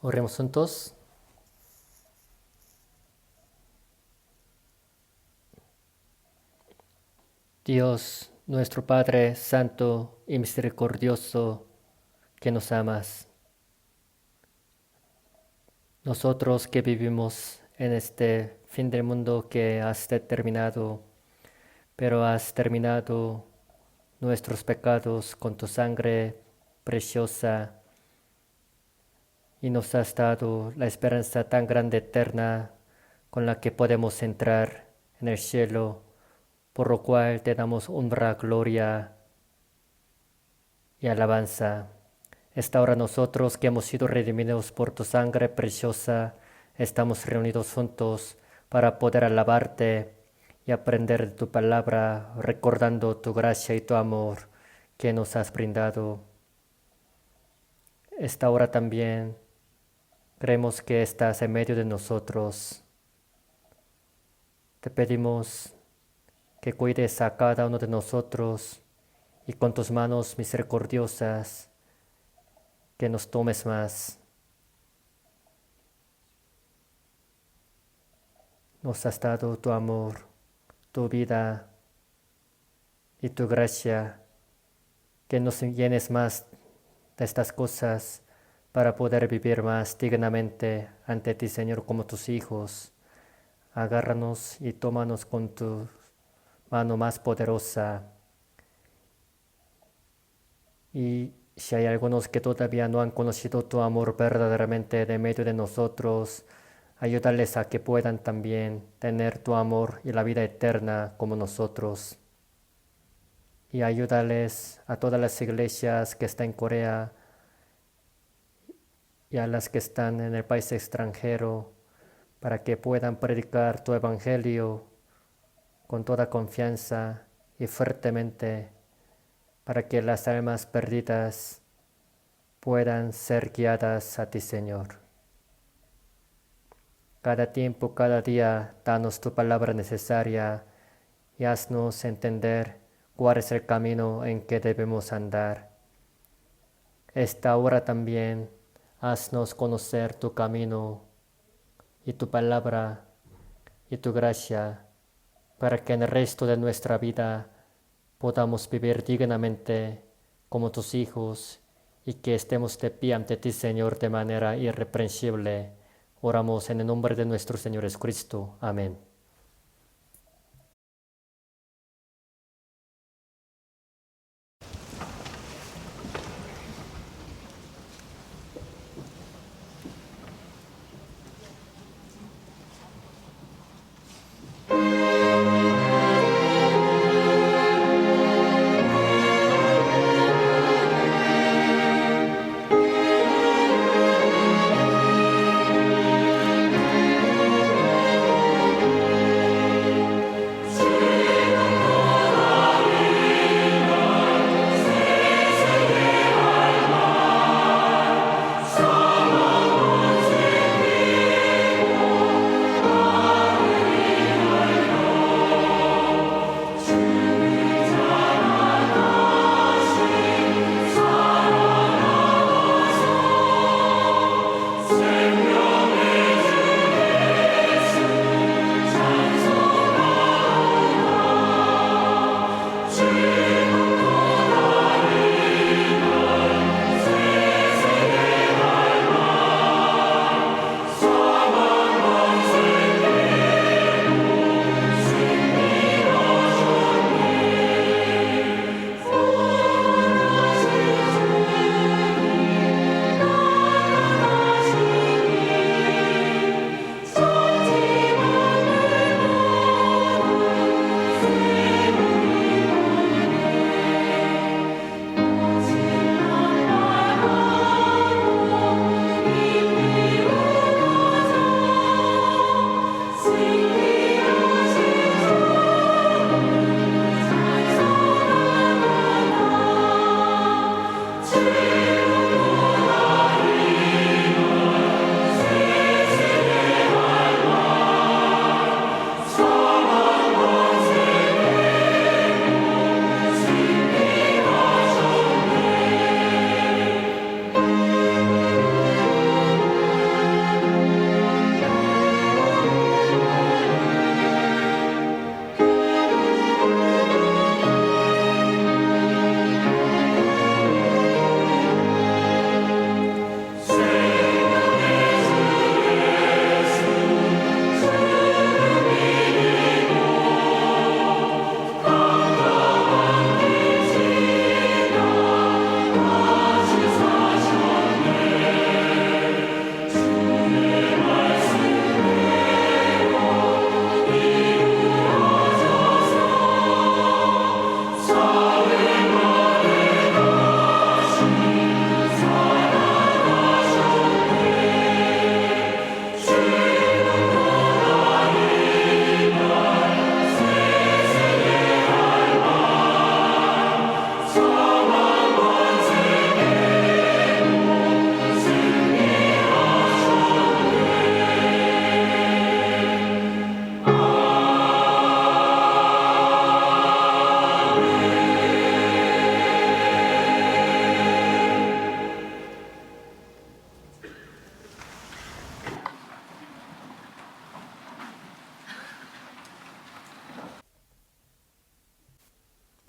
Oremos juntos. Dios, nuestro Padre Santo y Misericordioso, que nos amas. Nosotros que vivimos en este fin del mundo que has determinado, pero has terminado nuestros pecados con tu sangre preciosa y nos has dado la esperanza tan grande eterna con la que podemos entrar en el cielo, por lo cual te damos honra, gloria y alabanza. Esta hora nosotros que hemos sido redimidos por tu sangre preciosa, estamos reunidos juntos para poder alabarte y aprender de tu palabra, recordando tu gracia y tu amor que nos has brindado. Esta hora también creemos que estás en medio de nosotros. Te pedimos que cuides a cada uno de nosotros y con tus manos misericordiosas que nos tomes más. Nos has dado tu amor, tu vida y tu gracia, que nos llenes más de estas cosas para poder vivir más dignamente ante ti, Señor, como tus hijos. Agárranos y tómanos con tu mano más poderosa. Y si hay algunos que todavía no han conocido tu amor verdaderamente de medio de nosotros, ayúdales a que puedan también tener tu amor y la vida eterna como nosotros. Y ayúdales a todas las iglesias que están en Corea y a las que están en el país extranjero para que puedan predicar tu evangelio con toda confianza y fuertemente, para que las almas perdidas puedan ser guiadas a ti, Señor. Cada tiempo, cada día, danos tu palabra necesaria y haznos entender cuál es el camino en que debemos andar. Esta hora también, haznos conocer tu camino y tu palabra y tu gracia, para que en el resto de nuestra vida podamos vivir dignamente como tus hijos y que estemos de pie ante ti, Señor, de manera irreprensible. Oramos en el nombre de nuestro Señor Jesucristo. Amén.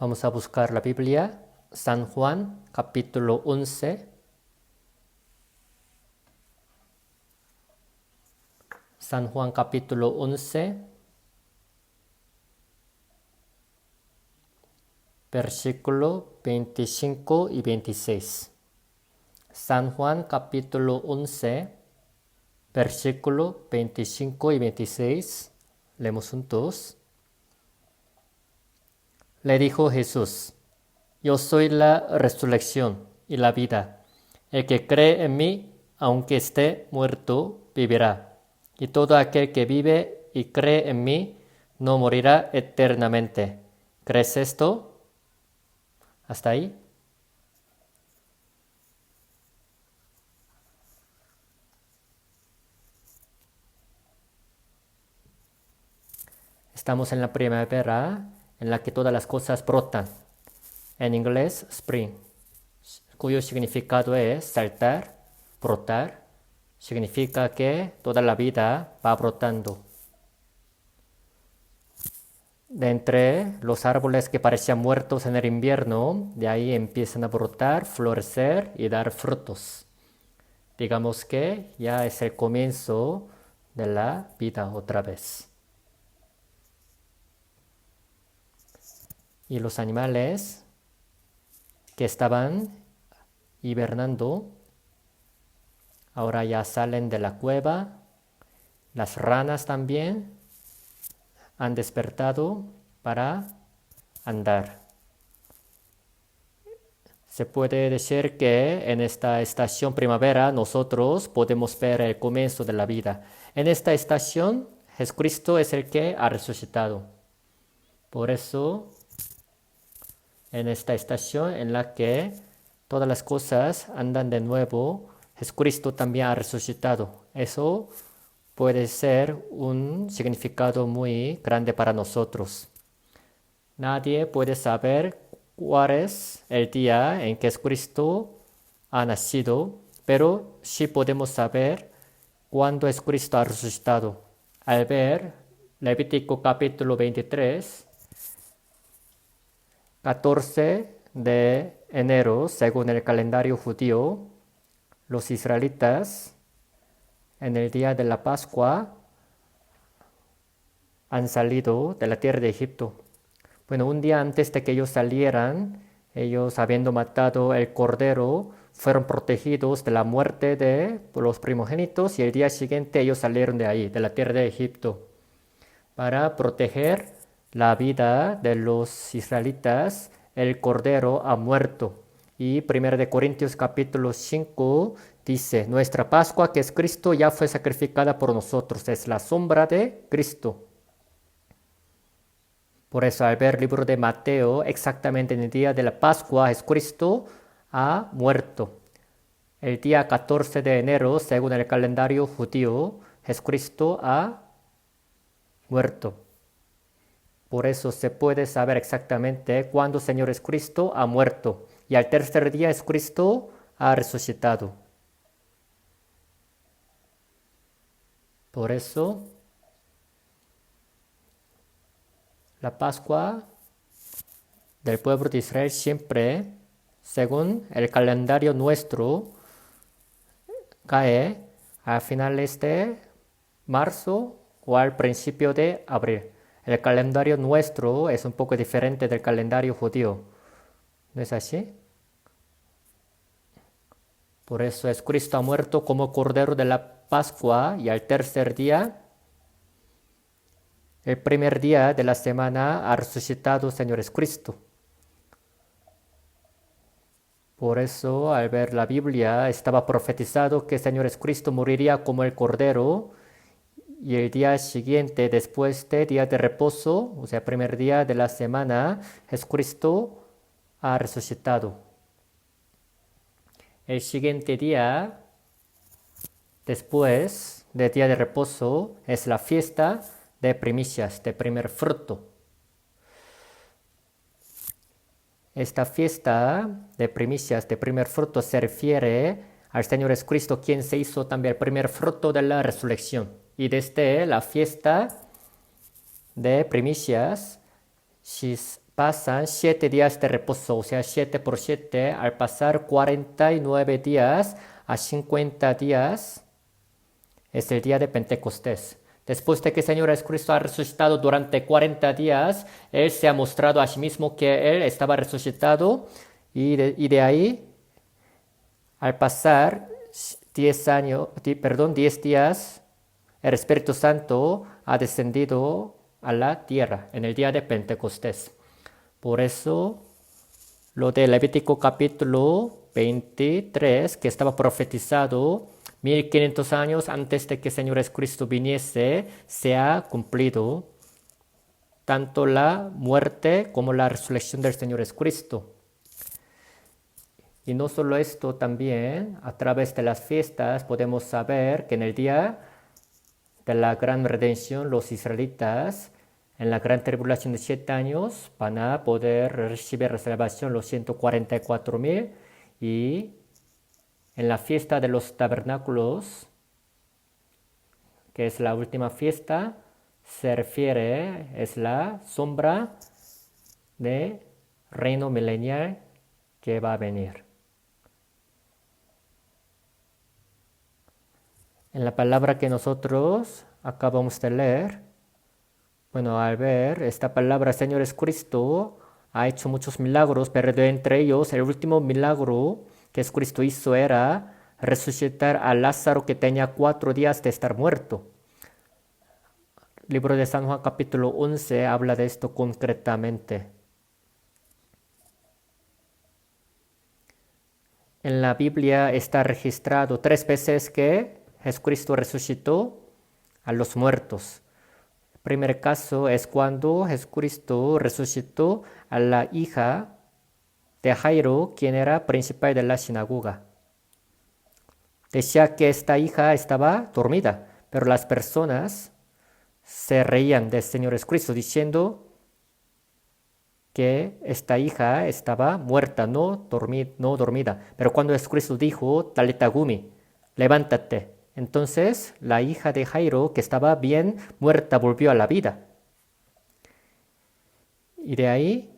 Vamos a buscar la Biblia, San Juan, capítulo 11. San Juan, capítulo 11, versículo 25 y 26. San Juan, capítulo 11, versículo 25 y 26. Leemos juntos. Le dijo Jesús: Yo soy la resurrección y la vida. El que cree en mí, aunque esté muerto, vivirá. Y todo aquel que vive y cree en mí, no morirá eternamente. ¿Crees esto? ¿Hasta ahí? Estamos en la primavera, en la que todas las cosas brotan. En inglés, spring, cuyo significado es saltar, brotar. Significa que toda la vida va brotando. De entre los árboles que parecían muertos en el invierno, de ahí empiezan a brotar, florecer y dar frutos. Digamos que ya es el comienzo de la vida otra vez. Y los animales que estaban hibernando ahora ya salen de la cueva. Las ranas también han despertado para andar. Se puede decir que en esta estación primavera nosotros podemos ver el comienzo de la vida. En esta estación Jesucristo es el que ha resucitado. Por eso, en esta estación en la que todas las cosas andan de nuevo, Jesucristo también ha resucitado. Eso puede ser un significado muy grande para nosotros. Nadie puede saber cuál es el día en que Jesucristo ha nacido, pero sí podemos saber cuándo Jesucristo ha resucitado. Al ver Levítico capítulo 23, 14 de enero, según el calendario judío, los israelitas en el día de la Pascua han salido de la tierra de Egipto. Bueno, un día antes de que ellos salieran, ellos habiendo matado el cordero, fueron protegidos de la muerte de los primogénitos y el día siguiente ellos salieron de ahí, de la tierra de Egipto, para proteger la vida de los israelitas. El cordero ha muerto. Y 1 de Corintios capítulo 5 dice: nuestra Pascua, que es Cristo, ya fue sacrificada por nosotros. Es la sombra de Cristo. Por eso, al ver el libro de Mateo, exactamente en el día de la Pascua, Jesucristo ha muerto. El día 14 de enero, según el calendario judío, Jesucristo ha muerto. Por eso se puede saber exactamente cuándo el Señor Jesucristo ha muerto. Y al tercer día Jesucristo ha resucitado. Por eso, la Pascua del pueblo de Israel siempre, según el calendario nuestro, cae a finales de marzo o al principio de abril. El calendario nuestro es un poco diferente del calendario judío. ¿No es así? Por eso Jesucristo ha muerto como Cordero de la Pascua y al tercer día, el primer día de la semana, ha resucitado el Señor Jesucristo. Por eso, al ver la Biblia, estaba profetizado que el Señor Jesucristo moriría como el Cordero y el día siguiente, después de día de reposo, o sea, primer día de la semana, Jesucristo ha resucitado. El siguiente día, después del día de reposo, es la fiesta de primicias, de primer fruto. Esta fiesta de primicias, de primer fruto, se refiere al Señor Jesucristo, quien se hizo también el primer fruto de la resurrección. Y desde la fiesta de primicias, si pasan 7 días de reposo, o sea, 7 por 7, al pasar 49 días a 50 días, es el día de Pentecostés. Después de que el Señor Jesucristo ha resucitado durante 40 días, Él se ha mostrado a sí mismo que Él estaba resucitado y de ahí, al pasar 10 días, el Espíritu Santo ha descendido a la tierra en el día de Pentecostés. Por eso, lo de Levítico capítulo 23, que estaba profetizado 1500 años antes de que el Señor Jesucristo viniese, se ha cumplido tanto la muerte como la resurrección del Señor Jesucristo. Y no solo esto, también a través de las fiestas podemos saber que en el día de la gran redención los israelitas en la gran tribulación de 7 años van a poder recibir la salvación los 144,000 y en la fiesta de los tabernáculos, que es la última fiesta, se refiere, es la sombra de reino milenial que va a venir. En la palabra que nosotros acabamos de leer, bueno, al ver esta palabra, Señor Jesucristo ha hecho muchos milagros, pero de entre ellos el último milagro que Jesucristo hizo era resucitar a Lázaro que tenía 4 días de estar muerto. Libro de San Juan capítulo 11 habla de esto concretamente. En la Biblia está registrado 3 veces que Jesucristo resucitó a los muertos. El primer caso es cuando Jesucristo resucitó a la hija de Jairo, quien era principal de la sinagoga. Decía que esta hija estaba dormida, pero las personas se reían del Señor Jesucristo diciendo que esta hija estaba muerta, no dormida. Pero cuando Jesucristo dijo, Talita Gumi, levántate. Entonces la hija de Jairo, que estaba bien muerta, volvió a la vida. Y de ahí,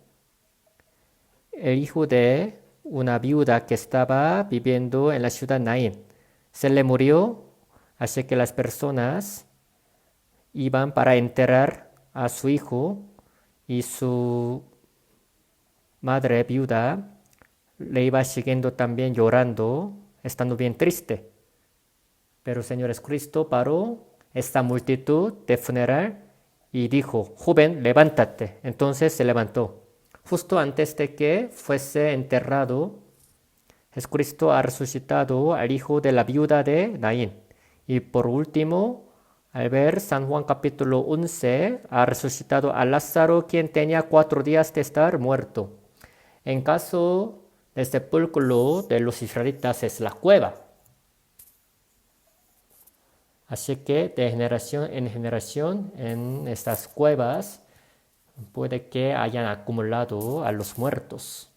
el hijo de una viuda que estaba viviendo en la ciudad Naín se le murió, así que las personas iban para enterrar a su hijo y su madre viuda le iba siguiendo también llorando, estando bien triste. Pero el Señor Jesucristo paró esta multitud de funeral y dijo, joven, levántate. Entonces se levantó. Justo antes de que fuese enterrado, Jesucristo ha resucitado al hijo de la viuda de Naín. Y por último, al ver San Juan capítulo 11, ha resucitado a Lázaro, quien tenía 4 días de estar muerto. En caso del sepulcro de los israelitas es la cueva. Así que de generación en generación en estas cuevas puede que hayan acumulado a los muertos.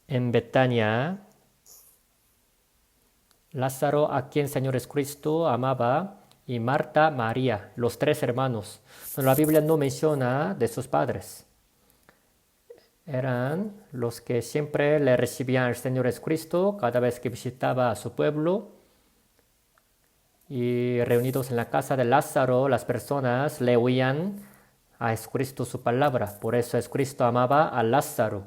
En Betania, Lázaro, a quien Señor Jesucristo amaba, y Marta, María, los 3 hermanos. Pero la Biblia no menciona de sus padres. Eran los que siempre le recibían al Señor Jesucristo cada vez que visitaba a su pueblo. Y reunidos en la casa de Lázaro, las personas le oían a Jesucristo su palabra. Por eso Jesucristo amaba a Lázaro.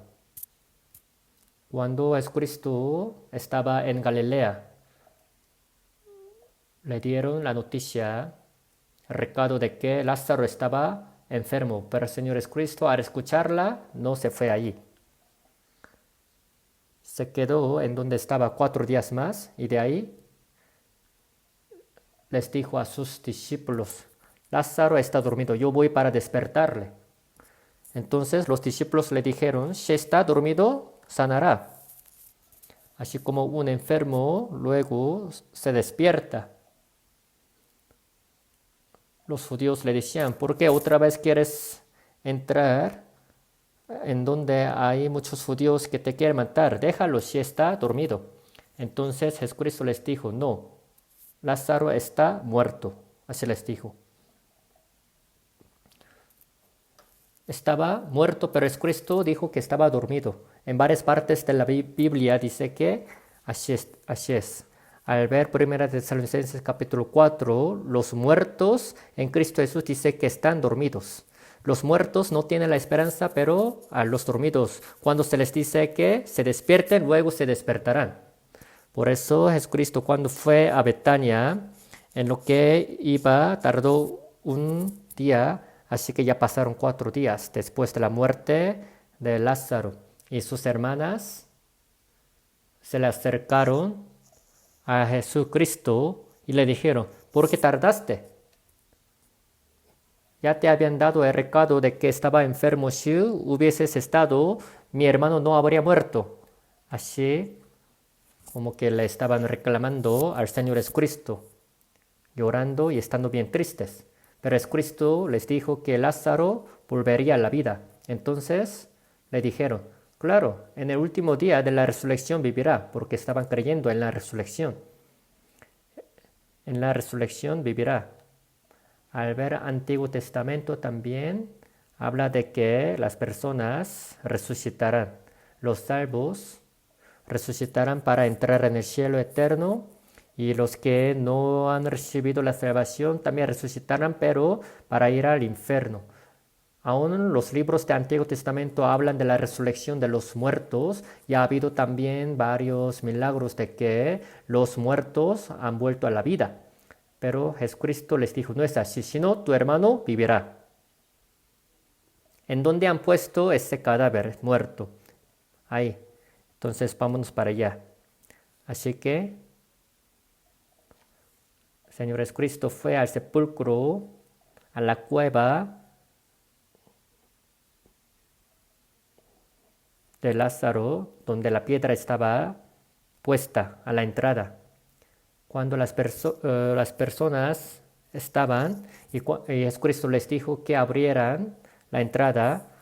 Cuando Jesucristo estaba en Galilea, le dieron la noticia, el recado de que Lázaro estaba enfermo, pero el Señor Jesucristo al escucharla no se fue allí. Se quedó en donde estaba 4 días más y de ahí les dijo a sus discípulos, Lázaro está dormido, yo voy para despertarle. Entonces los discípulos le dijeron, si está dormido, sanará. Así como un enfermo luego se despierta. Los judíos le decían, ¿por qué otra vez quieres entrar en donde hay muchos judíos que te quieren matar? Déjalo si está dormido. Entonces Jesucristo les dijo, no, Lázaro está muerto. Así les dijo. Estaba muerto, pero Jesucristo dijo que estaba dormido. En varias partes de la Biblia dice que así es. Al ver 1 Tesalonicenses capítulo 4, los muertos en Cristo Jesús dice que están dormidos. Los muertos no tienen la esperanza, pero a los dormidos, cuando se les dice que se despierten, luego se despertarán. Por eso Jesucristo cuando fue a Betania, en lo que iba, tardó un día, así que ya pasaron 4 días después de la muerte de Lázaro. Y sus hermanas se le acercaron a Jesucristo y le dijeron, ¿por qué tardaste? Ya te habían dado el recado de que estaba enfermo. Si hubieses estado, mi hermano no habría muerto. Así como que le estaban reclamando al Señor Jesucristo, llorando y estando bien tristes. Pero Jesucristo les dijo que Lázaro volvería a la vida. Entonces le dijeron, claro, en el último día de la resurrección vivirá, porque estaban creyendo en la resurrección. En la resurrección vivirá. Al ver Antiguo Testamento también habla de que las personas resucitarán. Los salvos resucitarán para entrar en el cielo eterno y los que no han recibido la salvación también resucitarán, pero para ir al infierno. Aún los libros de Antiguo Testamento hablan de la resurrección de los muertos y ha habido también varios milagros de que los muertos han vuelto a la vida. Pero Jesucristo les dijo, no es así, sino tu hermano vivirá. ¿En dónde han puesto ese cadáver muerto? Ahí. Entonces vámonos para allá. Así que el Señor Jesucristo fue al sepulcro, a la cueva de Lázaro, donde la piedra estaba puesta a la entrada. Cuando las personas estaban y Jesucristo les dijo que abrieran la entrada,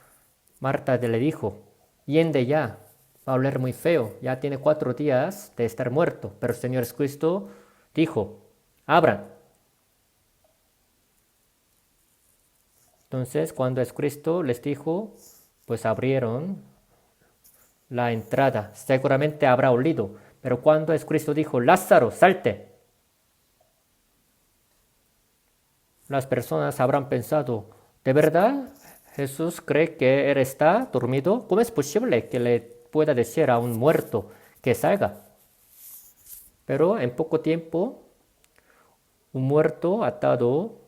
Marta le dijo, yende ya, va a oler muy feo, ya tiene 4 días de estar muerto. Pero el Señor Jesucristo dijo, abran. Entonces cuando Jesucristo les dijo, pues abrieron la entrada. Seguramente habrá olido. Pero cuando Jesucristo dijo, Lázaro, salte, las personas habrán pensado, ¿de verdad Jesús cree que él está dormido? ¿Cómo es posible que le pueda decir a un muerto que salga? Pero en poco tiempo, un muerto atado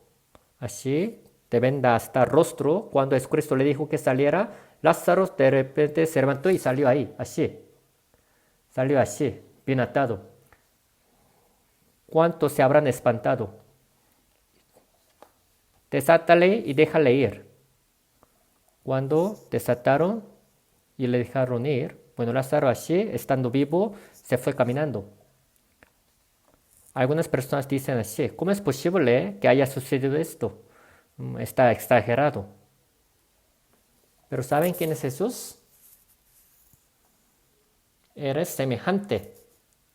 así, de venda hasta el rostro, cuando Jesucristo le dijo que saliera, Lázaro de repente se levantó y salió ahí, así. Salió así, bien atado. ¿Cuántos se habrán espantado? Desátale y déjale ir. Cuando desataron y le dejaron ir, bueno, Lázaro así, estando vivo, se fue caminando. Algunas personas dicen así, ¿cómo es posible que haya sucedido esto? Está exagerado. Pero ¿saben quién es Jesús? Eres semejante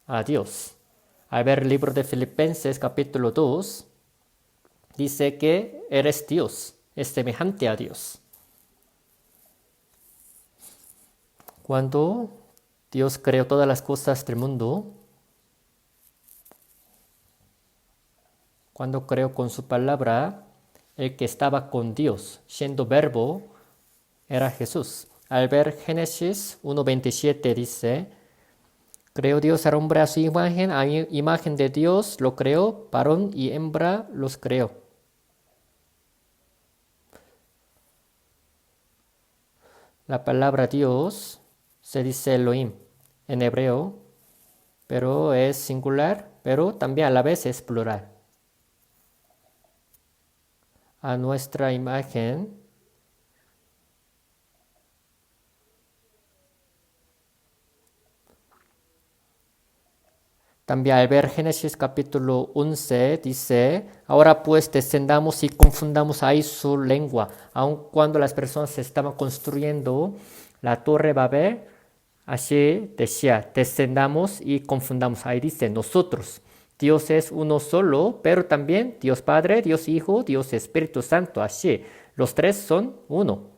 a Dios. Al ver el libro de Filipenses capítulo 2, dice que eres Dios, es semejante a Dios. Cuando Dios creó todas las cosas del mundo, cuando creó con su palabra, el que estaba con Dios, siendo verbo, era Jesús. Al ver Génesis 1:27 dice, creó Dios al hombre a su imagen, a imagen de Dios lo creó, varón y hembra los creó. La palabra Dios se dice Elohim en hebreo, pero es singular, pero también a la vez es plural. A nuestra imagen. También al ver Génesis capítulo 11 dice, ahora pues descendamos y confundamos ahí su lengua. Aun cuando las personas estaban construyendo la torre Babel, así decía, descendamos y confundamos. Ahí dice, nosotros. Dios es uno solo, pero también Dios Padre, Dios Hijo, Dios Espíritu Santo. Así, los tres son uno.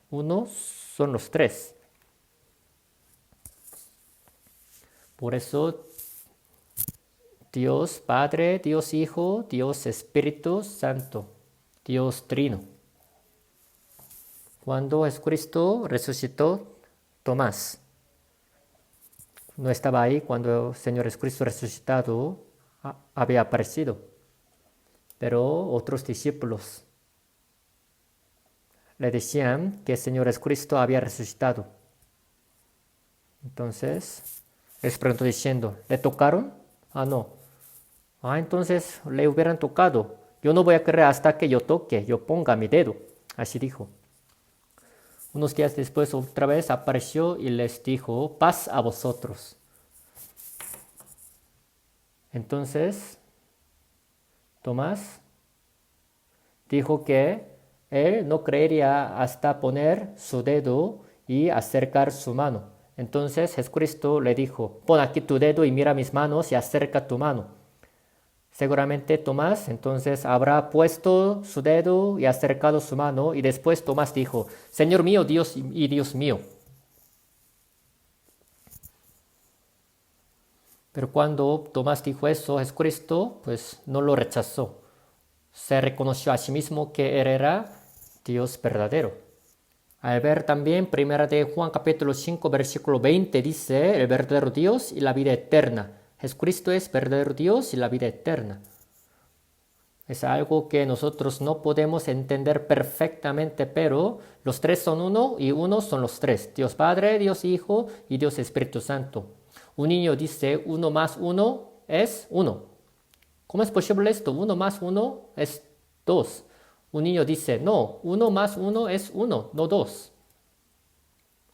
Uno son los tres. Por eso Dios Padre, Dios Hijo, Dios Espíritu Santo, Dios Trino. Cuando Jesucristo resucitó, Tomás no estaba ahí cuando el Señor Jesucristo resucitado había aparecido, pero otros discípulos le decían que el Señor Jesucristo había resucitado. Entonces, les preguntó diciendo, ¿le tocaron? Ah, no. Ah, entonces le hubieran tocado. Yo no voy a creer hasta que yo toque, yo ponga mi dedo. Así dijo. Unos días después otra vez apareció y les dijo, paz a vosotros. Entonces, Tomás dijo que él no creería hasta poner su dedo y acercar su mano. Entonces Jesucristo le dijo, pon aquí tu dedo y mira mis manos y acerca tu mano. Seguramente Tomás entonces habrá puesto su dedo y acercado su mano y después Tomás dijo, Señor mío, Dios y Dios mío. Pero cuando Tomás dijo eso, Jesucristo pues no lo rechazó. Se reconoció a sí mismo que él era Dios verdadero. Al ver también, primera de Juan capítulo 5 versículo 20 dice, el verdadero Dios y la vida eterna. Jesucristo es verdadero Dios y la vida eterna. Es algo que nosotros no podemos entender perfectamente, pero los tres son uno y uno son los tres. Dios Padre, Dios Hijo y Dios Espíritu Santo. Un niño dice 1 más 1 es 1. ¿Cómo es posible esto? 1 más 1 es 2. Un niño dice no, 1 más 1 es 1, no 2.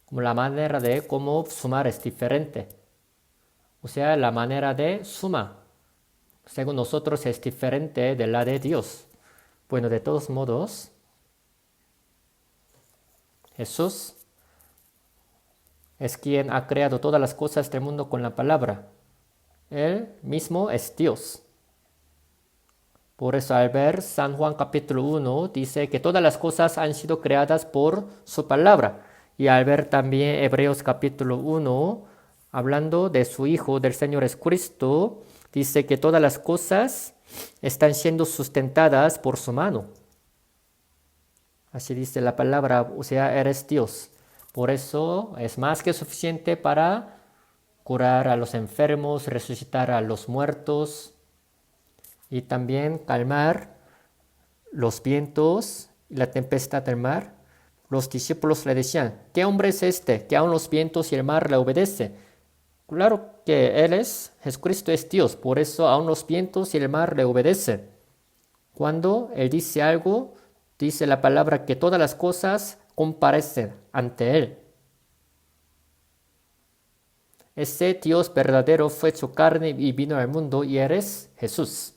Como la manera de cómo sumar es diferente. O sea, la manera de suma, según nosotros, es diferente de la de Dios. Bueno, de todos modos, Jesús es quien ha creado todas las cosas del mundo con la palabra. Él mismo es Dios. Por eso al ver San Juan capítulo 1 dice que todas las cosas han sido creadas por su palabra. Y al ver también Hebreos capítulo 1, hablando de su Hijo, del Señor Jesucristo, dice que todas las cosas están siendo sustentadas por su mano. Así dice la palabra, o sea, eres Dios. Por eso es más que suficiente para curar a los enfermos, resucitar a los muertos y también calmar los vientos y la tempestad del mar. Los discípulos le decían, ¿qué hombre es este que aun los vientos y el mar le obedecen? Claro que Él es, Jesucristo es Dios, por eso aun los vientos y el mar le obedecen. Cuando Él dice algo, dice la palabra que todas las cosas comparecen ante Él. Ese Dios verdadero fue hecho carne y vino al mundo y eres Jesús.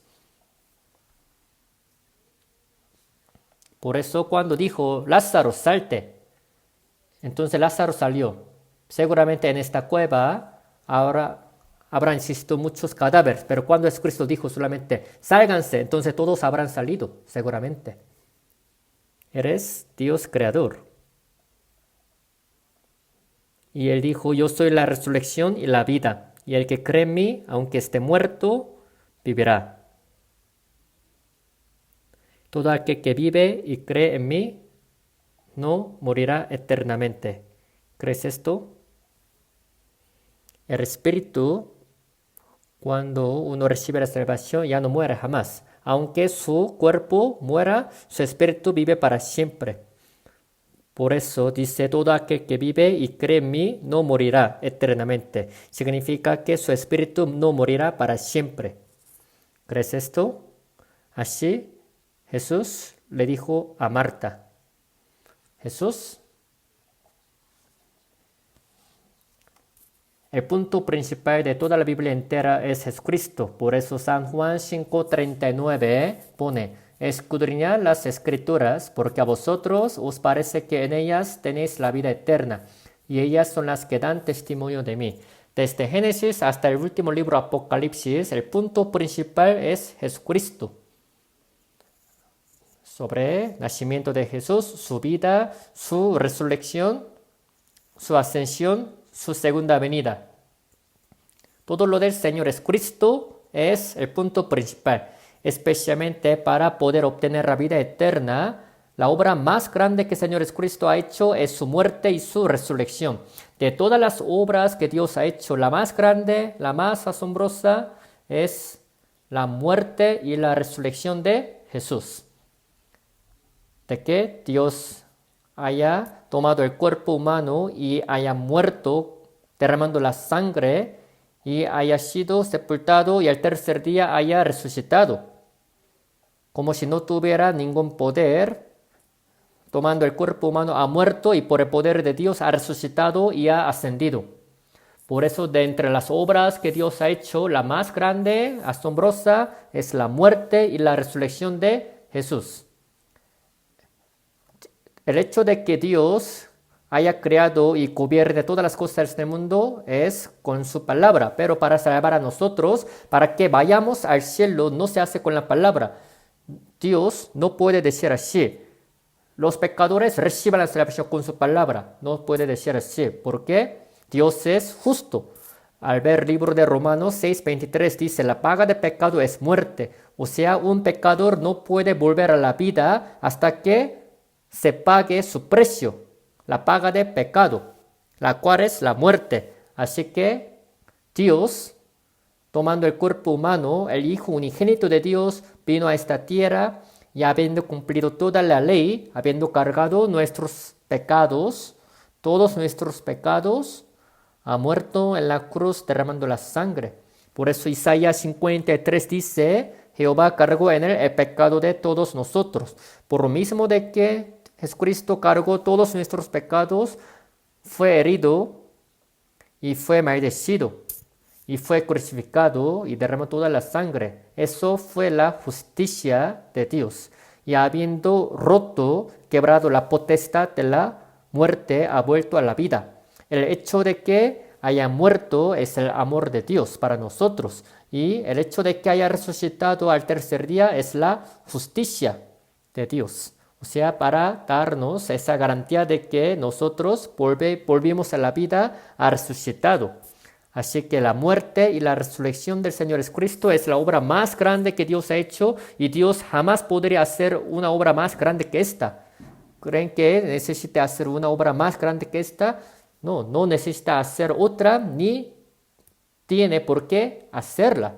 Por eso cuando dijo, Lázaro, salte, entonces Lázaro salió. Seguramente en esta cueva ahora habrán existido muchos cadáveres, pero cuando Jesucristo dijo solamente, sálganse, entonces todos habrán salido, seguramente. Eres Dios creador. Y él dijo, yo soy la resurrección y la vida, y el que cree en mí, aunque esté muerto, vivirá. Todo aquel que vive y cree en mí, no morirá eternamente. ¿Crees esto? El espíritu, cuando uno recibe la salvación, ya no muere jamás. Aunque su cuerpo muera, su espíritu vive para siempre. Por eso dice, todo aquel que vive y cree en mí no morirá eternamente. Significa que su espíritu no morirá para siempre. ¿Crees esto? Así Jesús le dijo a Marta. Jesús, el punto principal de toda la Biblia entera es Jesucristo. Por eso San Juan 5:39 pone, escudriñad las escrituras, porque a vosotros os parece que en ellas tenéis la vida eterna, y ellas son las que dan testimonio de mí. Desde Génesis hasta el último libro Apocalipsis, el punto principal es Jesucristo. Sobre el nacimiento de Jesús, su vida, su resurrección, su ascensión, su segunda venida. Todo lo del Señor Jesucristo es el punto principal, especialmente para poder obtener la vida eterna. La obra más grande que el Señor Jesucristo ha hecho es su muerte y su resurrección. De todas las obras que Dios ha hecho, la más grande, la más asombrosa es la muerte y la resurrección de Jesús. De que Dios haya tomado el cuerpo humano y haya muerto derramando la sangre y haya sido sepultado y al tercer día haya resucitado, como si no tuviera ningún poder. Tomando el cuerpo humano ha muerto y por el poder de Dios ha resucitado y ha ascendido. Por eso de entre las obras que Dios ha hecho, la más grande, asombrosa, es la muerte y la resurrección de Jesús. El hecho de que Dios haya creado y cubierto todas las cosas del mundo es con su palabra, pero para salvar a nosotros, para que vayamos al cielo, no se hace con la palabra. Dios no puede decir así. Los pecadores reciben la salvación con su palabra. No puede decir así. ¿Por qué? Dios es justo. Al ver el libro de Romanos 6:23 dice, la paga de pecado es muerte. O sea, un pecador no puede volver a la vida hasta que se pague su precio, la paga de pecado, la cual es la muerte. Así que Dios, tomando el cuerpo humano, el Hijo unigénito de Dios, vino a esta tierra y habiendo cumplido toda la ley, habiendo cargado nuestros pecados, todos nuestros pecados, ha muerto en la cruz derramando la sangre. Por eso Isaías 53 dice, Jehová cargó en él el pecado de todos nosotros. Por lo mismo de que Jesucristo cargó todos nuestros pecados, fue herido y fue maldecido y fue crucificado y derramó toda la sangre. Eso fue la justicia de Dios. Y habiendo roto, quebrado la potestad de la muerte, ha vuelto a la vida. El hecho de que haya muerto es el amor de Dios para nosotros. Y el hecho de que haya resucitado al tercer día es la justicia de Dios. O sea, para darnos esa garantía de que nosotros volvimos a la vida, ha resucitado. Así que la muerte y la resurrección del Señor Jesucristo es la obra más grande que Dios ha hecho y Dios jamás podría hacer una obra más grande que esta. ¿Creen que necesita hacer una obra más grande que esta? No, no necesita hacer otra ni tiene por qué hacerla.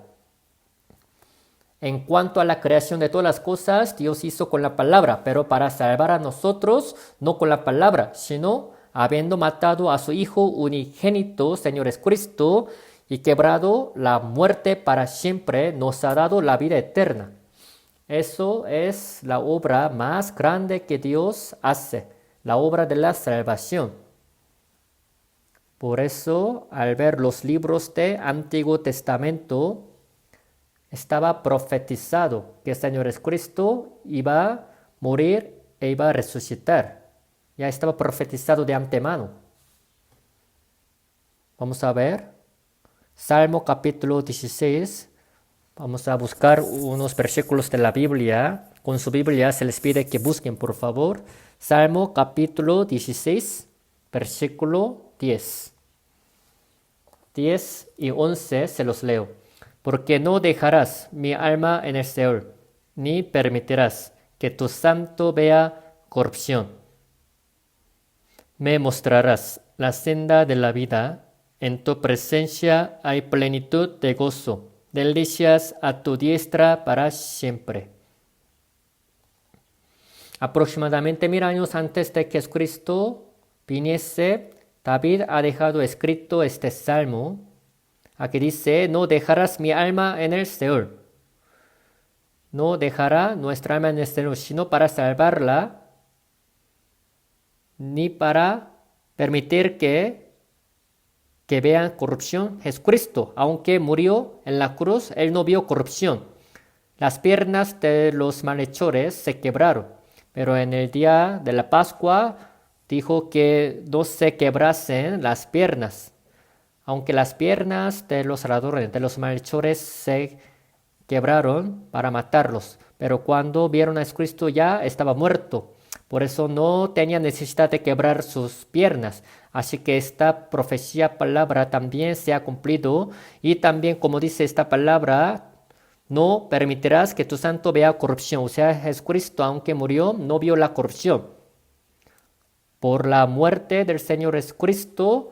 En cuanto a la creación de todas las cosas, Dios hizo con la palabra, pero para salvar a nosotros, no con la palabra, sino habiendo matado a su Hijo unigénito, Señor Jesucristo, y quebrado la muerte para siempre, nos ha dado la vida eterna. Eso es la obra más grande que Dios hace, la obra de la salvación. Por eso, al ver los libros del Antiguo Testamento, estaba profetizado que el Señor Jesucristo iba a morir e iba a resucitar. Ya estaba profetizado de antemano. Vamos a ver. Salmo capítulo 16. Vamos a buscar unos versículos de la Biblia. Con su Biblia se les pide que busquen, por favor. Salmo capítulo 16, versículo 10. 10 y 11 se los leo. Porque no dejarás mi alma en el Seol, ni permitirás que tu santo vea corrupción. Me mostrarás la senda de la vida, en tu presencia hay plenitud de gozo, delicias a tu diestra para siempre. Aproximadamente 1000 años antes de que Jesucristo viniese, David ha dejado escrito este salmo. Aquí dice, no dejarás mi alma en el Seol. No dejará nuestra alma en el Seol, sino para salvarla, ni para permitir que vean corrupción. Jesucristo, aunque murió en la cruz, Él no vio corrupción. Las piernas de los malhechores se quebraron, pero en el día de la Pascua dijo que no se quebrasen las piernas. Aunque las piernas de los ladrones, de los malhechores se quebraron para matarlos, pero cuando vieron a Jesucristo ya estaba muerto. Por eso no tenía necesidad de quebrar sus piernas. Así que esta profecía, palabra también se ha cumplido. Y también, como dice esta palabra, no permitirás que tu santo vea corrupción. O sea, Jesucristo, aunque murió, no vio la corrupción. Por la muerte del Señor Jesucristo,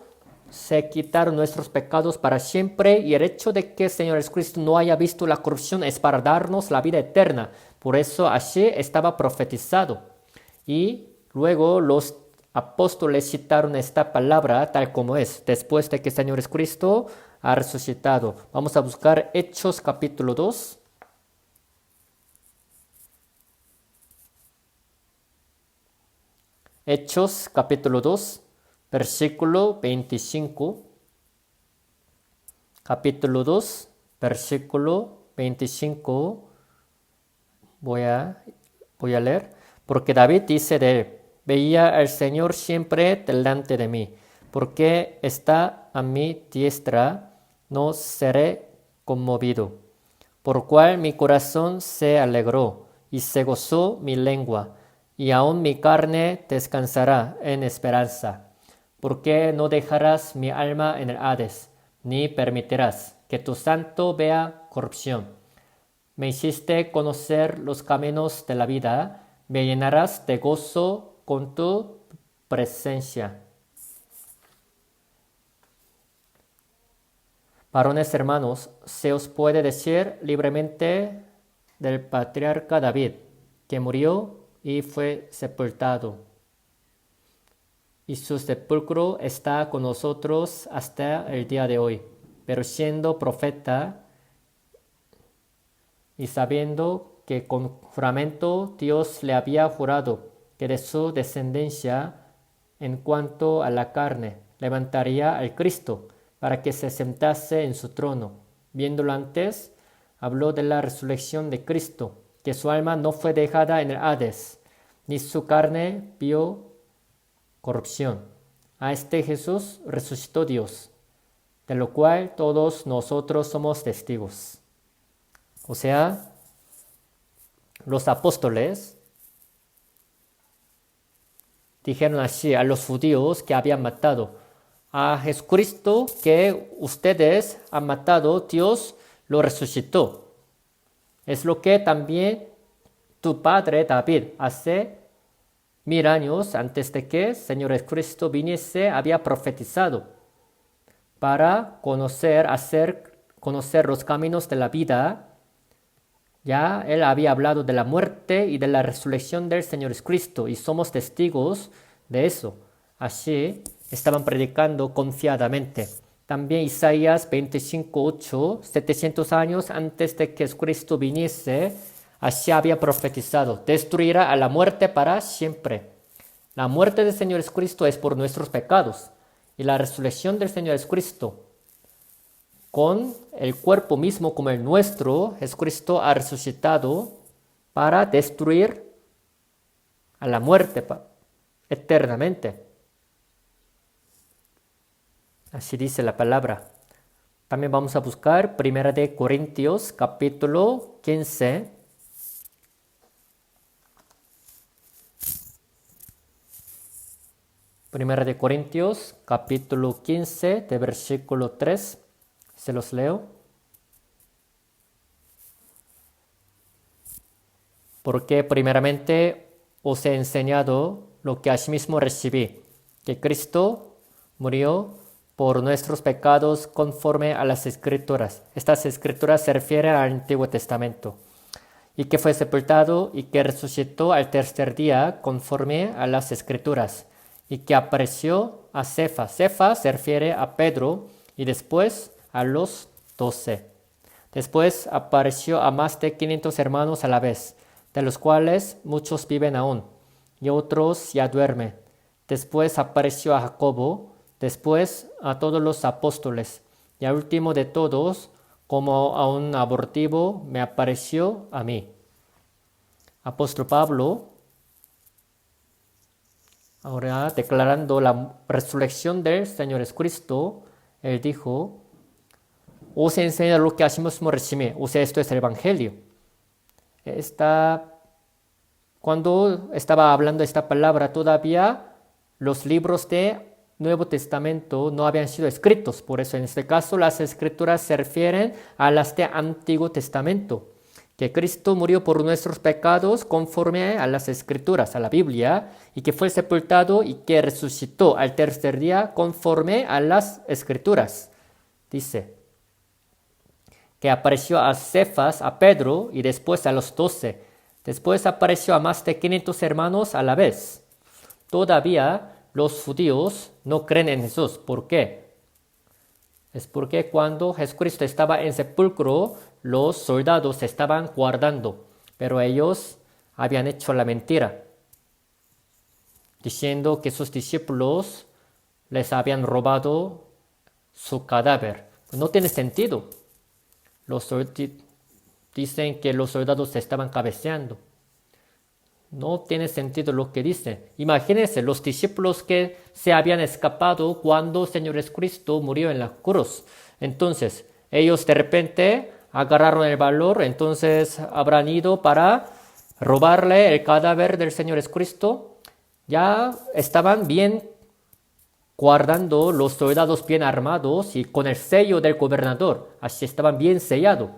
se quitaron nuestros pecados para siempre. Y el hecho de que el Señor Jesucristo no haya visto la corrupción es para darnos la vida eterna. Por eso así estaba profetizado. Y luego los apóstoles citaron esta palabra tal como es, después de que el Señor Jesucristo ha resucitado. Vamos a buscar Hechos capítulo 2. Hechos capítulo 2, versículo 25. Capítulo 2, versículo 25. Voy a leer. Porque David dice de él, veía al Señor siempre delante de mí, porque está a mi diestra, no seré conmovido. Por cual mi corazón se alegró y se gozó mi lengua, y aún mi carne descansará en esperanza. Porque no dejarás mi alma en el Hades, ni permitirás que tu santo vea corrupción. Me hiciste conocer los caminos de la vida, me llenarás de gozo con tu presencia. Varones hermanos, se os puede decir libremente del patriarca David, que murió y fue sepultado. Y su sepulcro está con nosotros hasta el día de hoy. Pero siendo profeta y sabiendo que con juramento Dios le había jurado que de su descendencia, en cuanto a la carne, levantaría al Cristo para que se sentase en su trono. Viéndolo antes, habló de la resurrección de Cristo, que su alma no fue dejada en el Hades, ni su carne vio corrupción. A este Jesús resucitó Dios, de lo cual todos nosotros somos testigos. O sea, los apóstoles dijeron así a los judíos que habían matado a Jesucristo, que ustedes han matado, Dios lo resucitó. Es lo que también tu padre David hace 1000 años antes de que el Señor Jesucristo viniese había profetizado para conocer los caminos de la vida. Ya Él había hablado de la muerte y de la resurrección del Señor Jesucristo y somos testigos de eso. Así estaban predicando confiadamente. También Isaías 25:8, 700 años antes de que Jesucristo viniese, así había profetizado, destruirá a la muerte para siempre. La muerte del Señor Jesucristo es por nuestros pecados y la resurrección del Señor Jesucristo, con el cuerpo mismo como el nuestro, Jesucristo ha resucitado para destruir a la muerte eternamente. Así dice la palabra. También vamos a buscar 1 de Corintios capítulo 15. Primera de Corintios capítulo 15 de versículo 3. Se los leo. Porque primeramente os he enseñado lo que asimismo recibí, que Cristo murió por nuestros pecados conforme a las Escrituras. Estas Escrituras se refieren al Antiguo Testamento. y que fue sepultado y que resucitó al tercer día conforme a las Escrituras, y que apareció a Cefas. Cefas se refiere a Pedro y después a los 12. Después apareció a más de 500 hermanos a la vez, de los cuales muchos viven aún, y otros ya duermen. Después apareció a Jacobo, después a todos los apóstoles, y al último de todos, como a un abortivo, me apareció a mí. Apóstol Pablo, ahora declarando la resurrección del Señor Jesucristo, él dijo: os he enseñado lo que asimismo recibí. O sea, esto es el Evangelio. Cuando estaba hablando esta palabra, todavía los libros de Nuevo Testamento no habían sido escritos. Por eso, en este caso, las Escrituras se refieren a las de Antiguo Testamento. Que Cristo murió por nuestros pecados conforme a las Escrituras, a la Biblia, y que fue sepultado y que resucitó al tercer día conforme a las Escrituras. Dice que apareció a Cefas, a Pedro y después a los 12. Después apareció a más de 500 hermanos a la vez. Todavía los judíos no creen en Jesús. ¿Por qué? Es porque cuando Jesucristo estaba en sepulcro, los soldados estaban guardando, pero ellos habían hecho la mentira, diciendo que sus discípulos les habían robado su cadáver. No tiene sentido. Dicen que los soldados estaban cabeceando. No tiene sentido lo que dice. Imagínense los discípulos que se habían escapado cuando el Señor Jesucristo murió en la cruz. Entonces, ellos de repente agarraron el valor, entonces habrán ido para robarle el cadáver del Señor Jesucristo. Ya estaban bien guardando los soldados bien armados y con el sello del gobernador. Así estaban bien sellados.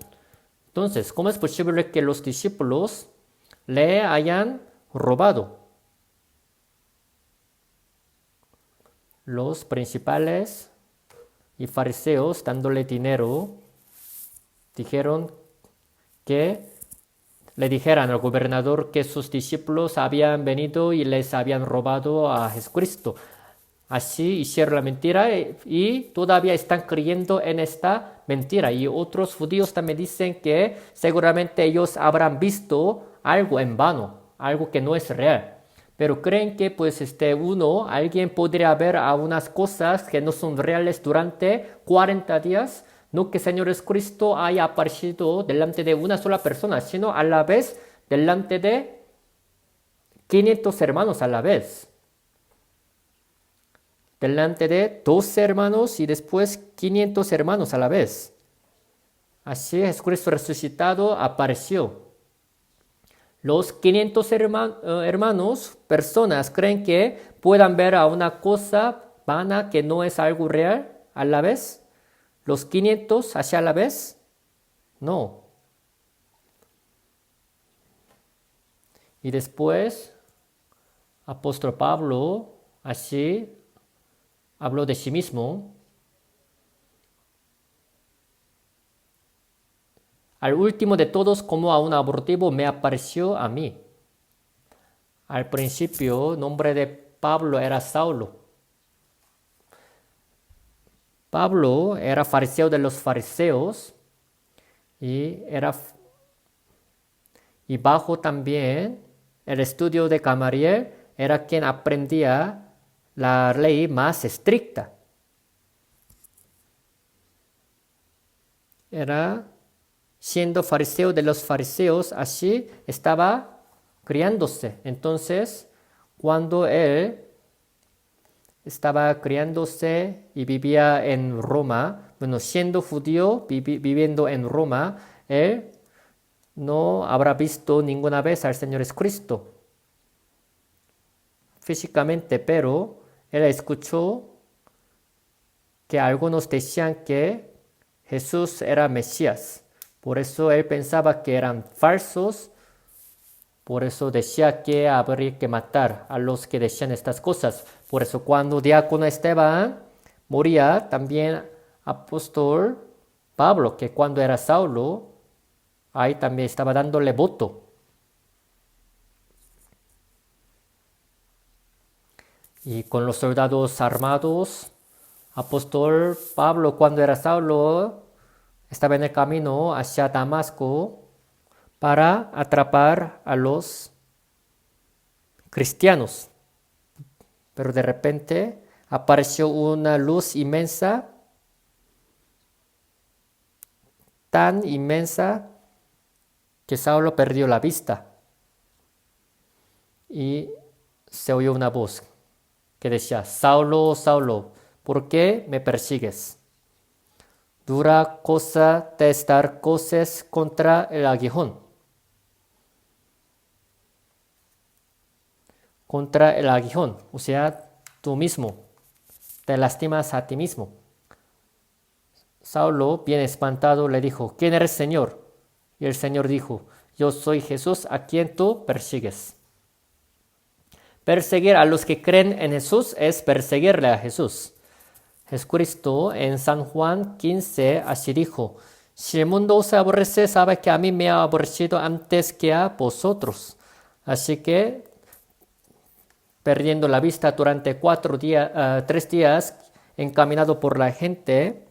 Entonces, ¿cómo es posible que los discípulos le hayan robado? Los principales y fariseos, dándole dinero, dijeron que le dijeran al gobernador que sus discípulos habían venido y les habían robado a Jesucristo. Así hicieron la mentira y todavía están creyendo en esta mentira. Y otros judíos también dicen que seguramente ellos habrán visto algo en vano, algo que no es real. Pero creen que alguien podría ver algunas cosas que no son reales durante 40 días. No que el Señor Jesucristo haya aparecido delante de una sola persona, sino a la vez delante de 500 hermanos a la vez. Delante de 12 hermanos y después 500 hermanos a la vez. Así Jesucristo resucitado apareció. Los 500 hermanos, personas, creen que puedan ver a una cosa vana que no es algo real a la vez. Los 500 hacia la vez, no. Y después, apóstol Pablo, así, habló de sí mismo. Al último de todos, como a un abortivo, me apareció a mí. Al principio, el nombre de Pablo era Saulo. Pablo era fariseo de los fariseos y bajo también el estudio de Gamaliel era quien aprendía la ley más estricta. Era siendo fariseo de los fariseos, así estaba criándose. Entonces, cuando él estaba criándose y vivía en Roma, siendo judío, viviendo en Roma, él no habrá visto ninguna vez al Señor Jesucristo físicamente, pero él escuchó que algunos decían que Jesús era Mesías. Por eso él pensaba que eran falsos. Por eso decía que habría que matar a los que decían estas cosas. Por eso cuando diácono Esteban moría, también apóstol Pablo, que cuando era Saulo, ahí también estaba dándole voto. Y con los soldados armados, apóstol Pablo, cuando era Saulo, estaba en el camino hacia Damasco para atrapar a los cristianos. Pero de repente apareció una luz inmensa, tan inmensa que Saulo perdió la vista. Y se oyó una voz que decía: Saulo, Saulo, ¿por qué me persigues? Dura cosa te estar coces contra el aguijón. Contra el aguijón, o sea, tú mismo, te lastimas a ti mismo. Saulo, bien espantado, le dijo: ¿Quién eres, Señor? Y el Señor dijo: Yo soy Jesús a quien tú persigues. Perseguir a los que creen en Jesús es perseguirle a Jesús. Jesucristo en San Juan 15 así dijo: Si el mundo os aborrece, sabe que a mí me ha aborrecido antes que a vosotros. Así que, perdiendo la vista durante 3 días, encaminado por la gente,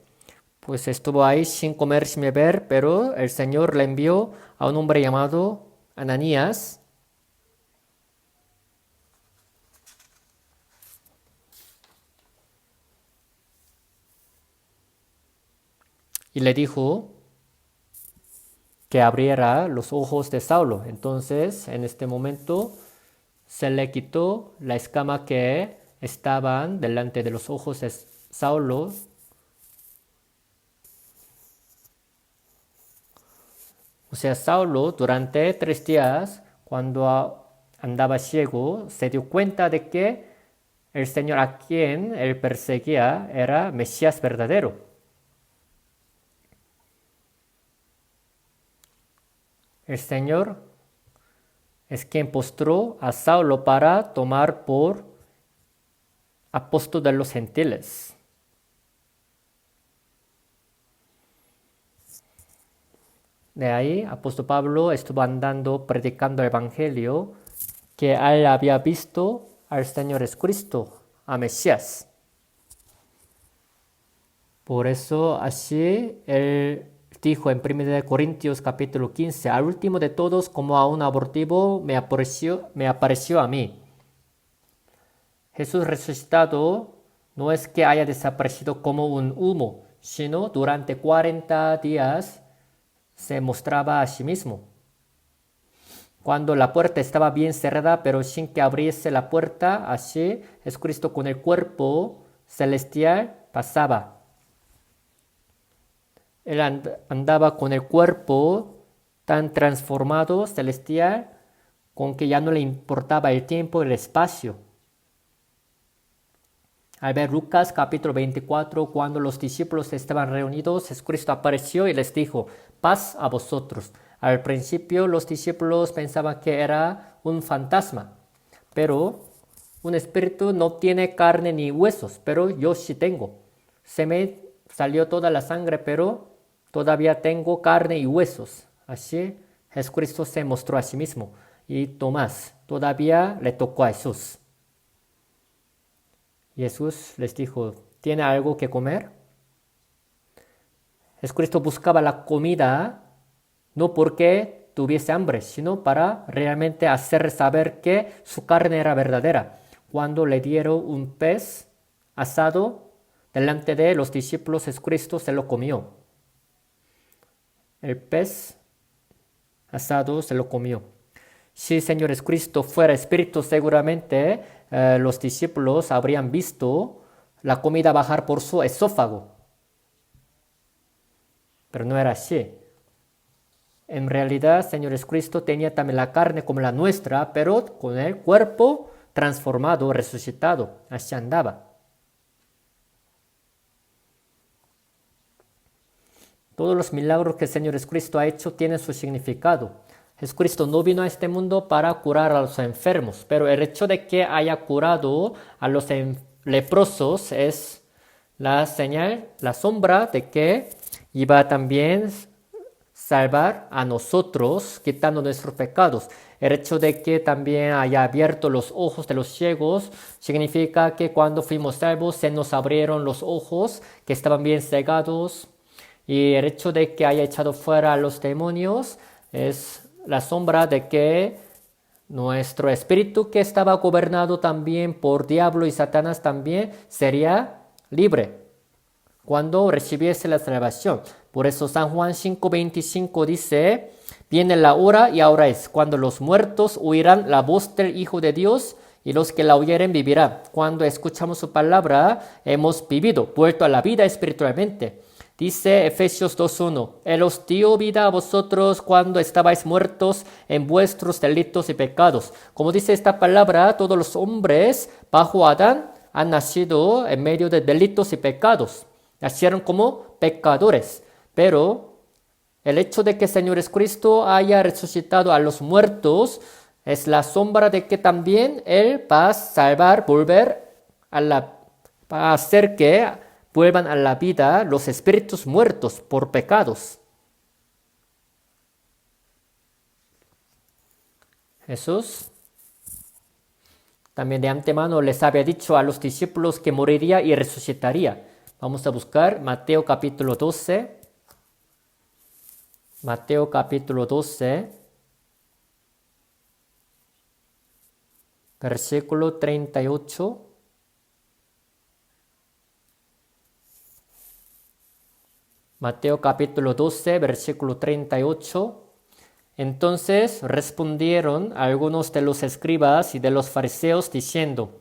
pues estuvo ahí sin comer, sin beber, pero el Señor le envió a un hombre llamado Ananías. Y le dijo que abriera los ojos de Saulo. Entonces, en este momento, se le quitó la escama que estaban delante de los ojos de Saulo. O sea, Saulo durante 3 días, cuando andaba ciego, se dio cuenta de que el Señor a quien él perseguía era Mesías verdadero. El Señor es quien postró a Saulo para tomar por apóstol de los gentiles. De ahí, apóstol Pablo estuvo andando predicando el evangelio, que él había visto al Señor Jesucristo, a Mesías. Por eso así él dijo en 1 Corintios capítulo 15: al último de todos, como a un abortivo, me apareció a mí. Jesús resucitado no es que haya desaparecido como un humo, sino durante 40 días se mostraba a sí mismo. Cuando la puerta estaba bien cerrada, pero sin que abriese la puerta, así Jesucristo con el cuerpo celestial pasaba. Él andaba con el cuerpo tan transformado, celestial, con que ya no le importaba el tiempo y el espacio. Al ver Lucas capítulo 24, cuando los discípulos estaban reunidos, Jesucristo apareció y les dijo: paz a vosotros. Al principio los discípulos pensaban que era un fantasma, pero un espíritu no tiene carne ni huesos, pero yo sí tengo. Se me salió toda la sangre, pero todavía tengo carne y huesos. Así Jesucristo se mostró a sí mismo. Y Tomás todavía le tocó a Jesús. Jesús les dijo: ¿tiene algo que comer? Jesucristo buscaba la comida no porque tuviese hambre, sino para realmente hacer saber que su carne era verdadera. Cuando le dieron un pez asado delante de los discípulos, Jesucristo se lo comió. El pez asado se lo comió. Si el Señor Jesucristo fuera espíritu, seguramente los discípulos habrían visto la comida bajar por su esófago. Pero no era así. En realidad, el Señor Jesucristo tenía también la carne como la nuestra, pero con el cuerpo transformado, resucitado. Así andaba. Todos los milagros que el Señor Jesucristo ha hecho tienen su significado. Jesucristo no vino a este mundo para curar a los enfermos, pero el hecho de que haya curado a los leprosos es la señal, la sombra de que iba también salvar a nosotros, quitando nuestros pecados. El hecho de que también haya abierto los ojos de los ciegos significa que cuando fuimos salvos se nos abrieron los ojos que estaban bien cegados. Y el hecho de que haya echado fuera a los demonios es la sombra de que nuestro espíritu, que estaba gobernado también por diablo y Satanás, también sería libre cuando recibiese la salvación. Por eso San Juan 5:25 dice: viene la hora y ahora es, cuando los muertos oirán la voz del Hijo de Dios, y los que la oyeren vivirán. Cuando escuchamos su palabra, hemos vivido, vuelto a la vida espiritualmente. Dice Efesios 2:1: Él os dio vida a vosotros cuando estabais muertos en vuestros delitos y pecados. Como dice esta palabra, todos los hombres bajo Adán han nacido en medio de delitos y pecados. Nacieron como pecadores. Pero el hecho de que el Señor Jesucristo haya resucitado a los muertos es la sombra de que también Él va a salvar, va a hacer que vuelvan a la vida los espíritus muertos por pecados. Jesús también de antemano les había dicho a los discípulos que moriría y resucitaría. Vamos a buscar Mateo capítulo 12. Mateo capítulo 12, versículo 38. Mateo capítulo 12, versículo 38. Entonces respondieron algunos de los escribas y de los fariseos diciendo: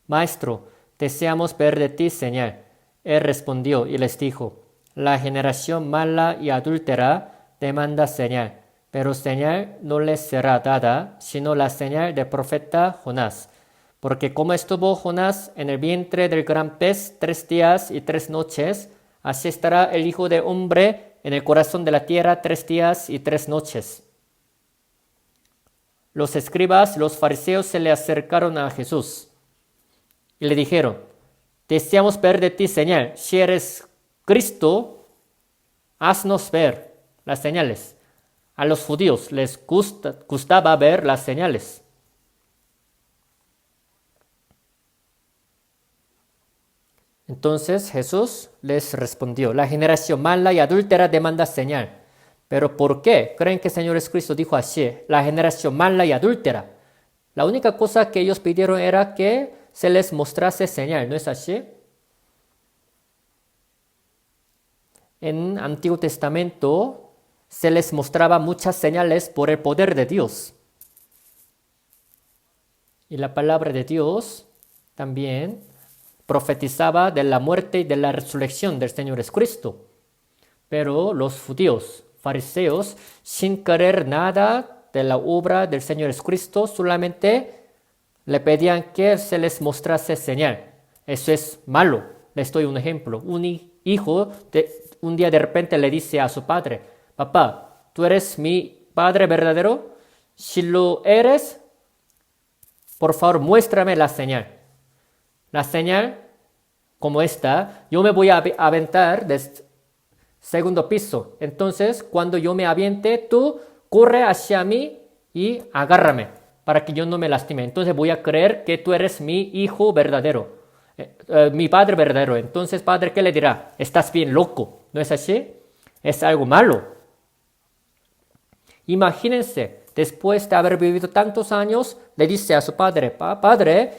Maestro, deseamos ver de ti señal. Él respondió y les dijo: La generación mala y adúltera demanda señal, pero señal no les será dada, sino la señal del profeta Jonás. Porque como estuvo Jonás en el vientre del gran pez 3 días y 3 noches, así estará el Hijo del Hombre en el corazón de la tierra 3 días y 3 noches. Los escribas y los fariseos se le acercaron a Jesús y le dijeron: Deseamos ver de ti señal. Si eres Cristo, haznos ver las señales. A los judíos les gustaba ver las señales. Entonces Jesús les respondió: La generación mala y adúltera demanda señal. ¿Pero por qué creen que el Señor Jesucristo dijo así? La generación mala y adúltera. La única cosa que ellos pidieron era que se les mostrase señal, ¿no es así? En Antiguo Testamento se les mostraba muchas señales por el poder de Dios. Y la palabra de Dios también profetizaba de la muerte y de la resurrección del Señor Jesucristo. Pero los judíos, fariseos, sin querer nada de la obra del Señor Jesucristo, solamente le pedían que se les mostrase señal. Eso es malo. Les doy un ejemplo. Un hijo un día de repente le dice a su padre: Papá, ¿tú eres mi padre verdadero? Si lo eres, por favor, muéstrame la señal. La señal, como esta, yo me voy a aventar desde segundo piso. Entonces, cuando yo me aviente, tú corre hacia mí y agárrame para que yo no me lastime. Entonces voy a creer que tú eres mi hijo verdadero, mi padre verdadero. Entonces, padre, ¿qué le dirá? Estás bien loco, ¿no es así? Es algo malo. Imagínense, después de haber vivido tantos años, le dice a su padre: Padre,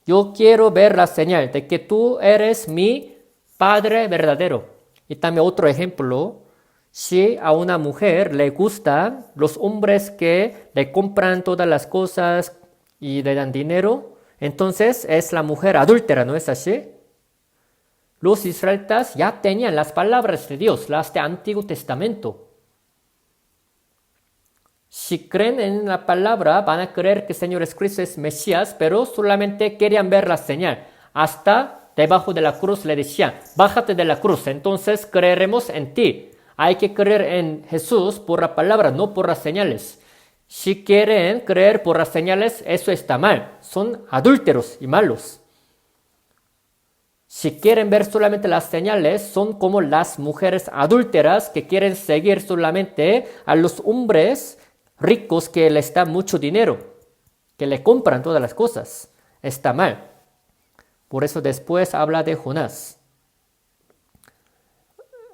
yo quiero ver la señal de que tú eres mi padre verdadero. Y también otro ejemplo: si a una mujer le gustan los hombres que le compran todas las cosas y le dan dinero, entonces es la mujer adúltera, ¿no es así? Los israelitas ya tenían las palabras de Dios, las del Antiguo Testamento. Si creen en la palabra, van a creer que el Señor Jesucristo es Mesías, pero solamente querían ver la señal. Hasta debajo de la cruz le decían: bájate de la cruz, entonces creeremos en ti. Hay que creer en Jesús por la palabra, no por las señales. Si quieren creer por las señales, eso está mal. Son adúlteros y malos. Si quieren ver solamente las señales, son como las mujeres adúlteras que quieren seguir solamente a los hombres ricos que les dan mucho dinero, que le compran todas las cosas. Está mal. Por eso después habla de Jonás.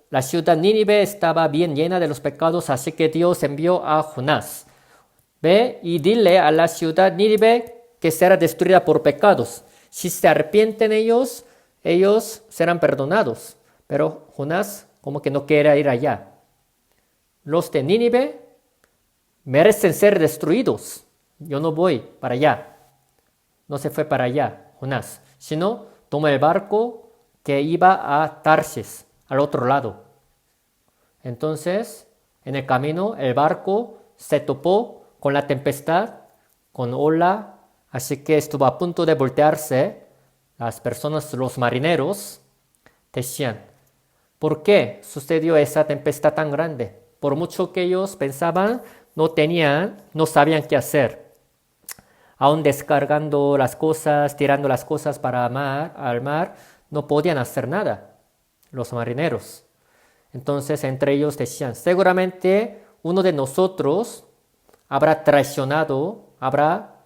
La ciudad Nínive estaba bien llena de los pecados, así que Dios envió a Jonás. Ve y dile a la ciudad Nínive que será destruida por pecados. Si se arrepienten ellos serán perdonados. Pero Jonás como que no quiere ir allá. Los de Nínive merecen ser destruidos. Yo no voy para allá. No se fue para allá, Jonás, sino tomó el barco que iba a Tarsis, al otro lado. Entonces, en el camino, el barco se topó con la tempestad, con ola, así que estuvo a punto de voltearse. Las personas, los marineros, decían, ¿por qué sucedió esa tempestad tan grande? Por mucho que ellos pensaban, no sabían qué hacer. Aún descargando las cosas, tirando las cosas al mar, no podían hacer nada, los marineros. Entonces entre ellos decían, seguramente uno de nosotros habrá traicionado, habrá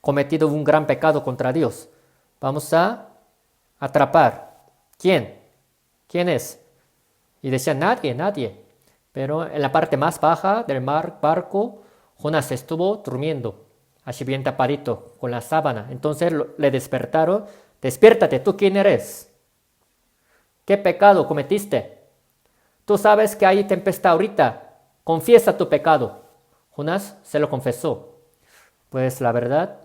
cometido un gran pecado contra Dios. Vamos a atrapar. ¿Quién? ¿Quién es? Y decían, nadie. Pero en la parte más baja del barco, Jonás estuvo durmiendo, así bien tapadito, con la sábana. Entonces le despertaron, despiértate, ¿tú quién eres? ¿Qué pecado cometiste? Tú sabes que hay tempestad ahorita, confiesa tu pecado. Jonás se lo confesó. Pues la verdad,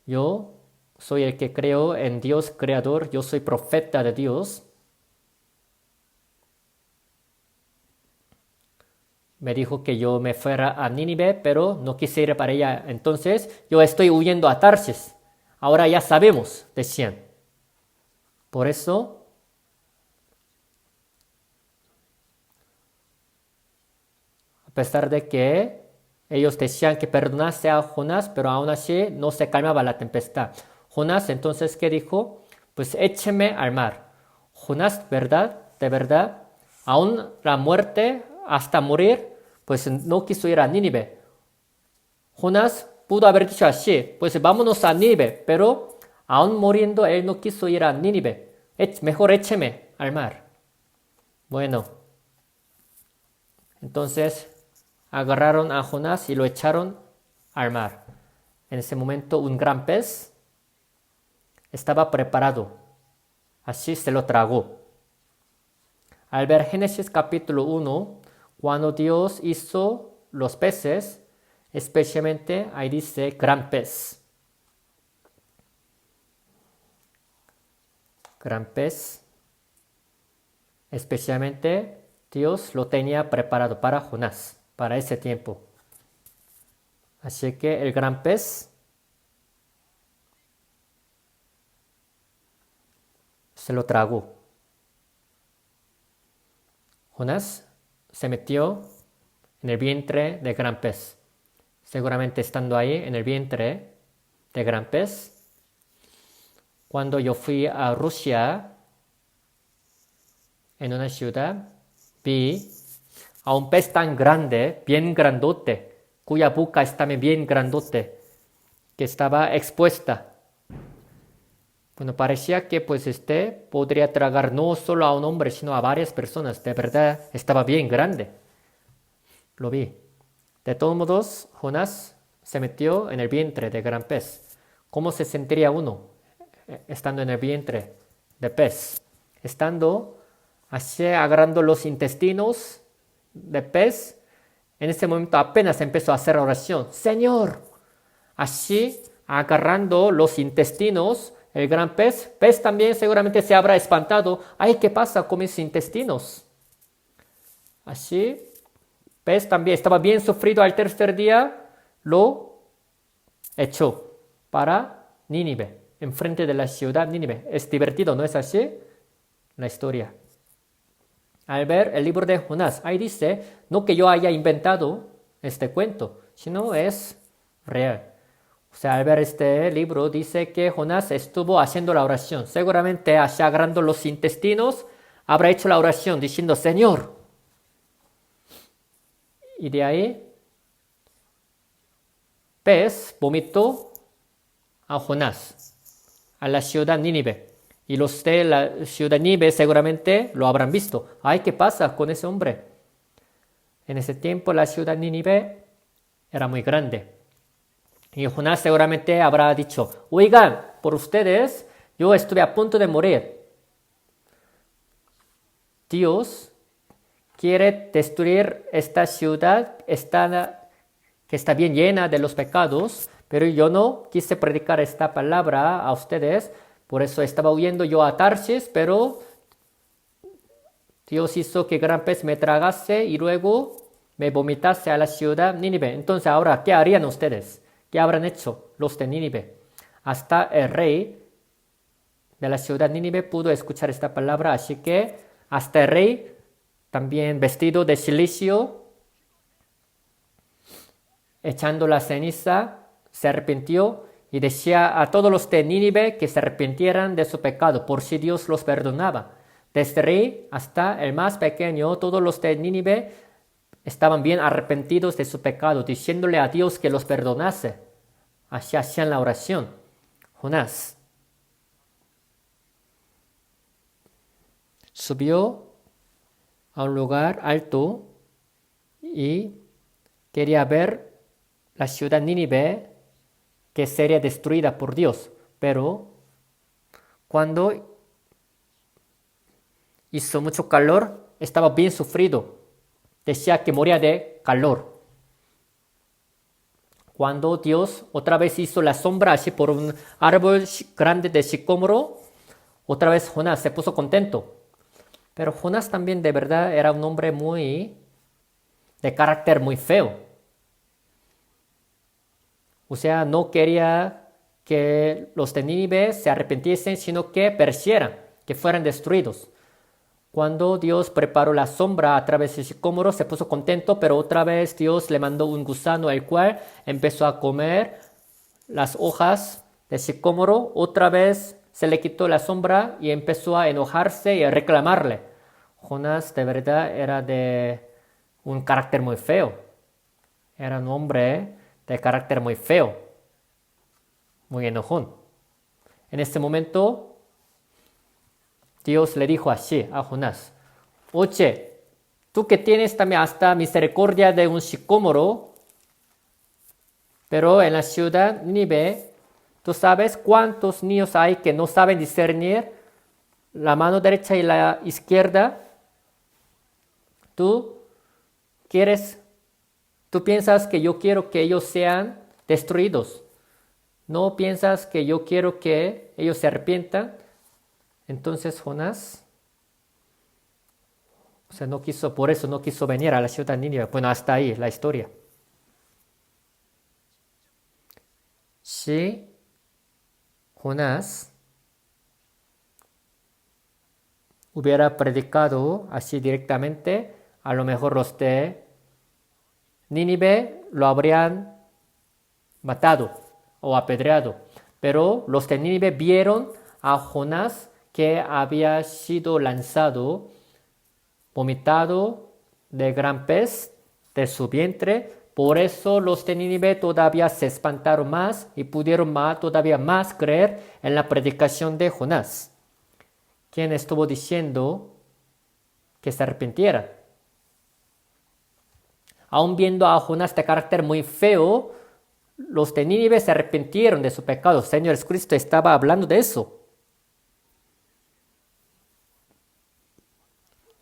yo soy el que creo en Dios creador, yo soy profeta de Dios. Me dijo que yo me fuera a Nínive, pero no quise ir para allá. Entonces yo estoy huyendo a Tarsis. Ahora ya sabemos, decían. Por eso, a pesar de que ellos decían que perdonase a Jonás, pero aún así no se calmaba la tempestad. Jonás entonces, ¿qué dijo? Pues écheme al mar. Jonás, ¿verdad? De verdad, aún la muerte, hasta morir, pues no quiso ir a Nínive. Jonás pudo haber dicho así, pues vámonos a Nínive, pero aún muriendo él no quiso ir a Nínive. Mejor écheme al mar. Bueno, entonces agarraron a Jonás y lo echaron al mar. En ese momento un gran pez estaba preparado. Así se lo tragó. Al ver Génesis capítulo 1, cuando Dios hizo los peces, especialmente ahí dice gran pez. Gran pez. Especialmente Dios lo tenía preparado para Jonás, para ese tiempo. Así que el gran pez se lo tragó. Jonás se metió en el vientre del gran pez. Seguramente estando ahí en el vientre del gran pez, cuando yo fui a Rusia, en una ciudad, vi a un pez tan grande, bien grandote, cuya boca estaba bien grandote, que estaba expuesta. Bueno, parecía que pues podría tragar no solo a un hombre, sino a varias personas. De verdad, estaba bien grande. Lo vi. De todos modos, Jonás se metió en el vientre de gran pez. ¿Cómo se sentiría uno estando en el vientre de pez? Estando así agarrando los intestinos de pez, en ese momento apenas empezó a hacer oración. Señor, así agarrando los intestinos, el gran pez también seguramente se habrá espantado. Ay, ¿qué pasa con mis intestinos? Así, pez también estaba bien sufrido. Al tercer día lo echó para Nínive, enfrente de la ciudad Nínive. Es divertido, ¿no es así? La historia. Al ver el libro de Jonás, ahí dice, no que yo haya inventado este cuento, sino es real. O sea, al ver este libro dice que Jonás estuvo haciendo la oración. Seguramente allá agrandando los intestinos habrá hecho la oración diciendo, Señor. Y de ahí, pez vomitó a Jonás, a la ciudad Nínive. Y los de la ciudad Nínive seguramente lo habrán visto. Ay, ¿qué pasa con ese hombre? En ese tiempo la ciudad Nínive era muy grande. Y Jonás seguramente habrá dicho, oigan, por ustedes yo estuve a punto de morir. Dios quiere destruir esta ciudad que está bien llena de los pecados, pero yo no quise predicar esta palabra a ustedes, por eso estaba huyendo yo a Tarsis, pero Dios hizo que gran pez me tragase y luego me vomitase a la ciudad Nínive. Entonces ahora, ¿qué harían ustedes? ¿Qué habrán hecho los de Nínive? Hasta el rey de la ciudad Nínive pudo escuchar esta palabra, así que hasta el rey, también vestido de silicio, echando la ceniza, se arrepintió y decía a todos los de Nínive que se arrepintieran de su pecado, por si Dios los perdonaba. Desde el rey hasta el más pequeño, todos los de Nínive estaban bien arrepentidos de su pecado, diciéndole a Dios que los perdonase. Así hacían la oración. Jonás subió a un lugar alto y quería ver la ciudad Nínive que sería destruida por Dios. Pero cuando hizo mucho calor, estaba bien sufrido. Decía que moría de calor. Cuando Dios otra vez hizo la sombra así por un árbol grande de sicómoro, otra vez Jonás se puso contento. Pero Jonás también de verdad era un hombre de carácter muy feo. O sea, no quería que los de Nínive se arrepintiesen, sino que perecieran, que fueran destruidos. Cuando Dios preparó la sombra a través del sicómoro, se puso contento, pero otra vez Dios le mandó un gusano, el cual empezó a comer las hojas del sicómoro. Otra vez se le quitó la sombra y empezó a enojarse y a reclamarle. Jonás de verdad era de un carácter muy feo. Era un hombre de carácter muy feo, muy enojón. En este momento, Dios le dijo así a Jonás, oye, tú que tienes también hasta misericordia de un sicómoro, pero en la ciudad Nínive, ¿tú sabes cuántos niños hay que no saben discernir la mano derecha y la izquierda? Tú piensas que yo quiero que ellos sean destruidos. No piensas que yo quiero que ellos se arrepientan. Entonces Jonás, por eso no quiso venir a la ciudad de Nínive. Bueno, hasta ahí la historia. Si Jonás hubiera predicado así directamente, a lo mejor los de Nínive lo habrían matado o apedreado. Pero los de Nínive vieron a Jonás que había sido lanzado, vomitado de gran pez de su vientre. Por eso los de Nínive todavía se espantaron más y pudieron todavía más creer en la predicación de Jonás, quien estuvo diciendo que se arrepintiera. Aun viendo a Jonás de carácter muy feo, los de Nínive se arrepintieron de su pecado. El Señor Jesucristo estaba hablando de eso.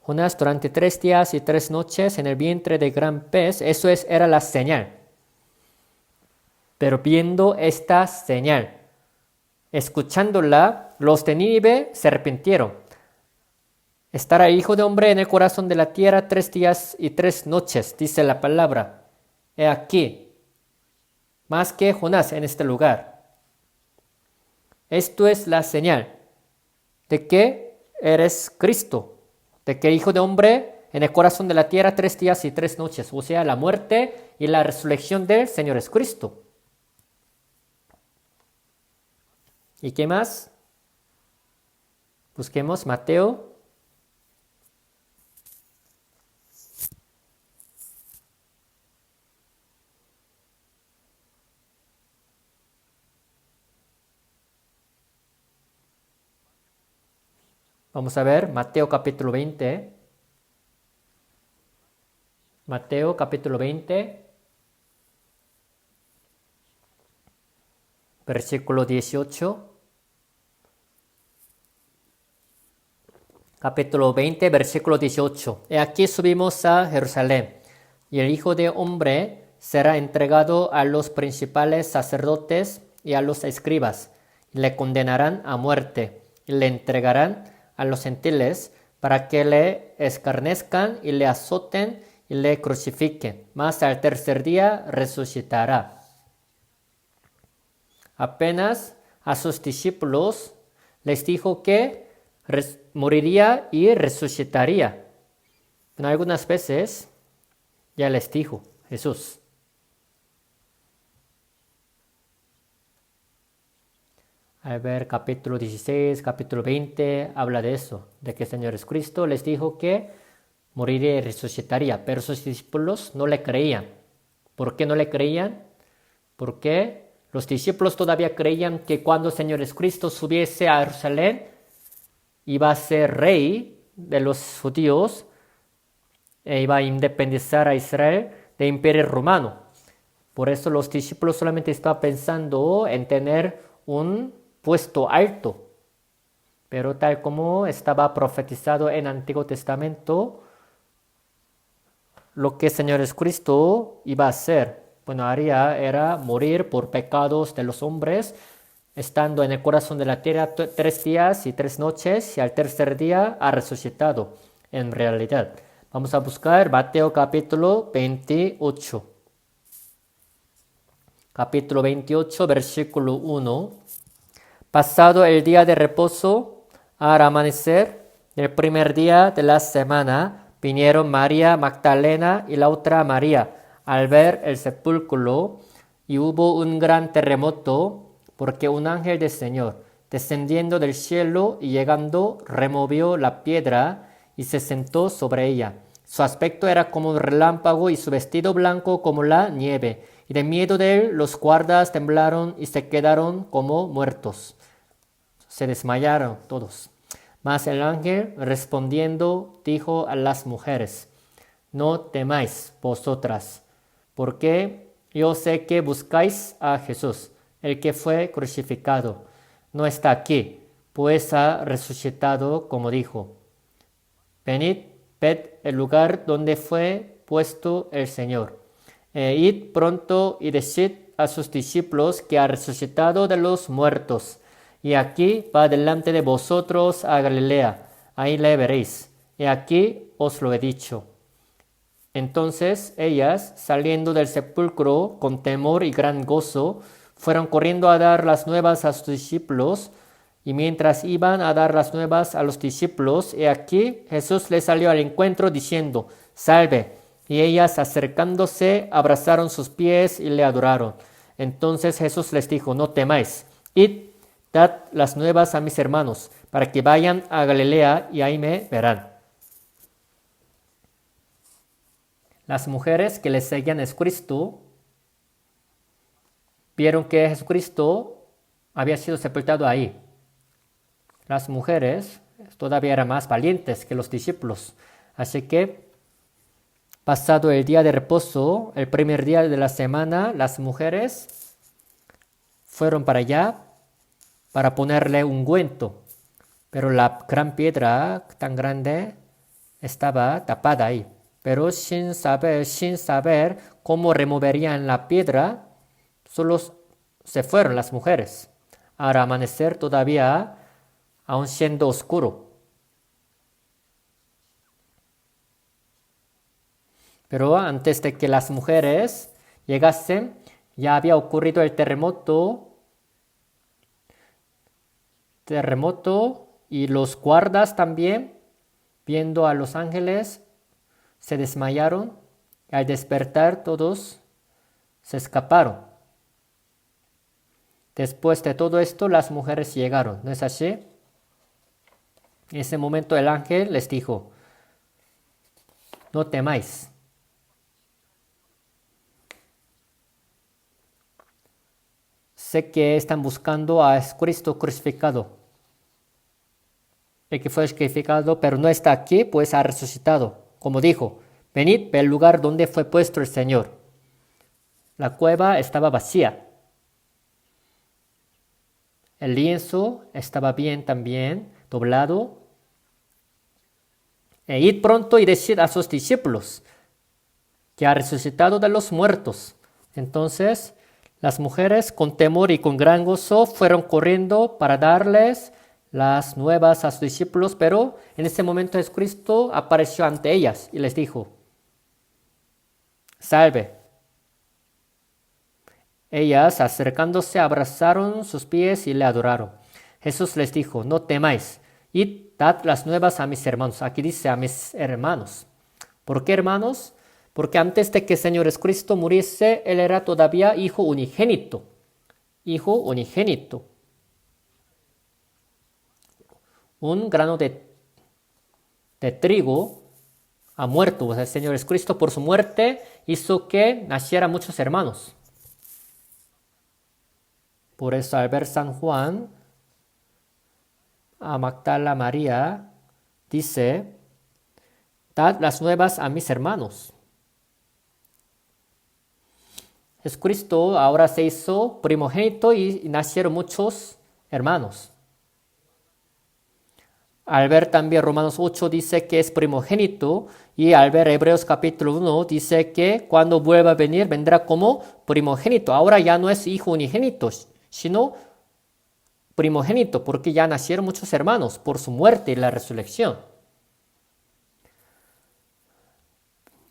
Jonás durante 3 días y 3 noches en el vientre de gran pez, era la señal. Pero viendo esta señal, escuchándola, los de Nínive se arrepintieron. Estará el Hijo de Hombre en el corazón de la tierra 3 días y 3 noches, dice la palabra. He aquí, más que Jonás en este lugar. Esto es la señal de que eres Cristo, de que el Hijo de Hombre en el corazón de la tierra 3 días y 3 noches, o sea, la muerte y la resurrección del Señor Jesucristo. ¿Y qué más? Busquemos Mateo. Vamos a ver Mateo capítulo 20. Mateo capítulo 20, versículo 18. Capítulo 20, versículo 18. Y aquí subimos a Jerusalén, y el Hijo de Hombre será entregado a los principales sacerdotes y a los escribas, y le condenarán a muerte, y le entregarán a los gentiles para que le escarnezcan y le azoten y le crucifiquen, mas al tercer día resucitará. Apenas a sus discípulos les dijo que moriría y resucitaría. En algunas veces ya les dijo Jesús. Al ver capítulo 16, capítulo 20, habla de eso, de que el Señor Jesucristo les dijo que moriría y resucitaría, pero sus discípulos no le creían. ¿Por qué no le creían? Porque los discípulos todavía creían que cuando el Señor Jesucristo subiese a Jerusalén, iba a ser rey de los judíos e iba a independizar a Israel del imperio romano. Por eso los discípulos solamente estaban pensando en tener un puesto alto. Pero tal como estaba profetizado en el Antiguo Testamento, lo que el Señor Jesucristo iba a hacer, haría era morir por pecados de los hombres, estando en el corazón de la tierra 3 días y 3 noches, y al tercer día ha resucitado en realidad. Vamos a buscar Mateo capítulo 28. Capítulo 28, versículo 1. Pasado el día de reposo, al amanecer del primer día de la semana, vinieron María Magdalena y la otra María al ver el sepulcro, y hubo un gran terremoto, porque un ángel del Señor, descendiendo del cielo y llegando, removió la piedra y se sentó sobre ella. Su aspecto era como un relámpago y su vestido blanco como la nieve. Y de miedo de él, los guardas temblaron y se quedaron como muertos. Se desmayaron todos. Mas el ángel, respondiendo, dijo a las mujeres: no temáis vosotras, porque yo sé que buscáis a Jesús, el que fue crucificado. No está aquí, pues ha resucitado como dijo. Venid, ved el lugar donde fue puesto el Señor. Id pronto y decid a sus discípulos que ha resucitado de los muertos. Y aquí va delante de vosotros a Galilea, ahí le veréis. Y aquí os lo he dicho. Entonces ellas, saliendo del sepulcro con temor y gran gozo, fueron corriendo a dar las nuevas a sus discípulos. Y mientras iban a dar las nuevas a los discípulos, he aquí Jesús les salió al encuentro diciendo: salve. Y ellas, acercándose, abrazaron sus pies y le adoraron. Entonces Jesús les dijo: no temáis, id, dad las nuevas a mis hermanos, para que vayan a Galilea y ahí me verán. Las mujeres que le seguían a Jesucristo vieron que Jesucristo había sido sepultado ahí. Las mujeres todavía eran más valientes que los discípulos. Así que, pasado el día de reposo, el primer día de la semana, las mujeres fueron para allá para ponerle ungüento. Pero la gran piedra tan grande estaba tapada ahí. Pero sin saber cómo removerían la piedra, solo se fueron las mujeres. Al amanecer todavía, aún siendo oscuro. Pero antes de que las mujeres llegasen, ya había ocurrido el terremoto y los guardas también, viendo a los ángeles, se desmayaron y al despertar todos se escaparon. Después de todo esto, las mujeres llegaron, ¿no es así? En ese momento el ángel les dijo, no temáis. Sé que están buscando a Cristo crucificado. El que fue crucificado, pero no está aquí, pues ha resucitado. Como dijo, venid, ve el lugar donde fue puesto el Señor. La cueva estaba vacía. El lienzo estaba bien también doblado. E id pronto y decid a sus discípulos que ha resucitado de los muertos. Entonces las mujeres con temor y con gran gozo fueron corriendo para darles las nuevas a sus discípulos, pero en ese momento Jesucristo apareció ante ellas y les dijo, salve. Ellas, acercándose, abrazaron sus pies y le adoraron. Jesús les dijo, no temáis, id, dad las nuevas a mis hermanos. Aquí dice a mis hermanos. ¿Por qué hermanos? Porque antes de que el Señor Jesucristo muriese, Él era todavía hijo unigénito. Hijo unigénito. Un grano de trigo ha muerto. O sea, el Señor Jesucristo por su muerte hizo que nacieran muchos hermanos. Por eso al ver San Juan, a Magdala María, dice, dad las nuevas a mis hermanos. Jesucristo ahora se hizo primogénito y nacieron muchos hermanos. Al ver también Romanos 8 dice que es primogénito y al ver Hebreos capítulo 1 dice que cuando vuelva a venir vendrá como primogénito. Ahora ya no es hijo unigénito, sino primogénito porque ya nacieron muchos hermanos por su muerte y la resurrección.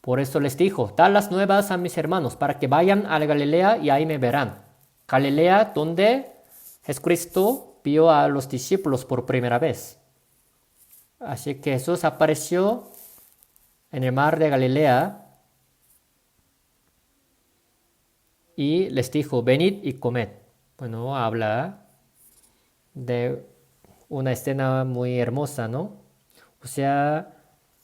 Por eso les dijo, dad las nuevas a mis hermanos para que vayan a Galilea y ahí me verán. Galilea donde Jesucristo vio a los discípulos por primera vez. Así que Jesús apareció en el mar de Galilea y les dijo, venid y comed. Bueno, habla de una escena muy hermosa, ¿no? O sea,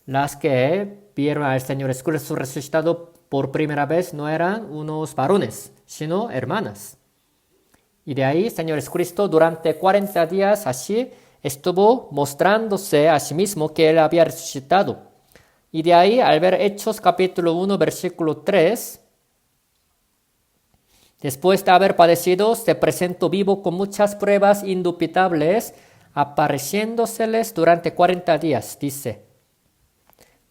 las que vieron al Señor Jesucristo resucitado por primera vez no eran unos varones, sino hermanas. Y de ahí, Señor Jesucristo durante 40 días así estuvo mostrándose a sí mismo que Él había resucitado. Y de ahí, al ver Hechos capítulo 1, versículo 3, después de haber padecido, se presentó vivo con muchas pruebas indubitables, apareciéndoseles durante 40 días, dice.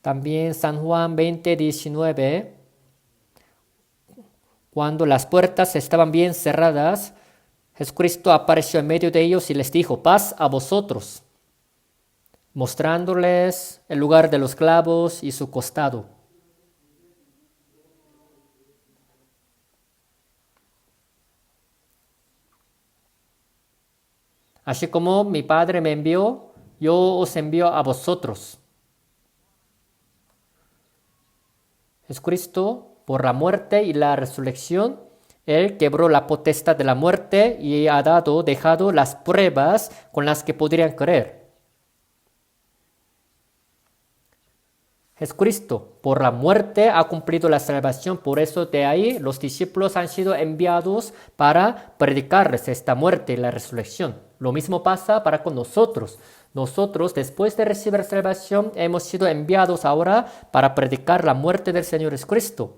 También San Juan 20, 19, cuando las puertas estaban bien cerradas, Jesucristo apareció en medio de ellos y les dijo, paz a vosotros, mostrándoles el lugar de los clavos y su costado. Así como mi Padre me envió, yo os envío a vosotros. Jesucristo, por la muerte y la resurrección, Él quebró la potestad de la muerte y ha dejado las pruebas con las que podrían creer. Jesucristo, por la muerte, ha cumplido la salvación. Por eso de ahí los discípulos han sido enviados para predicarles esta muerte y la resurrección. Lo mismo pasa para con nosotros. Nosotros, después de recibir salvación, hemos sido enviados ahora para predicar la muerte del Señor Jesucristo.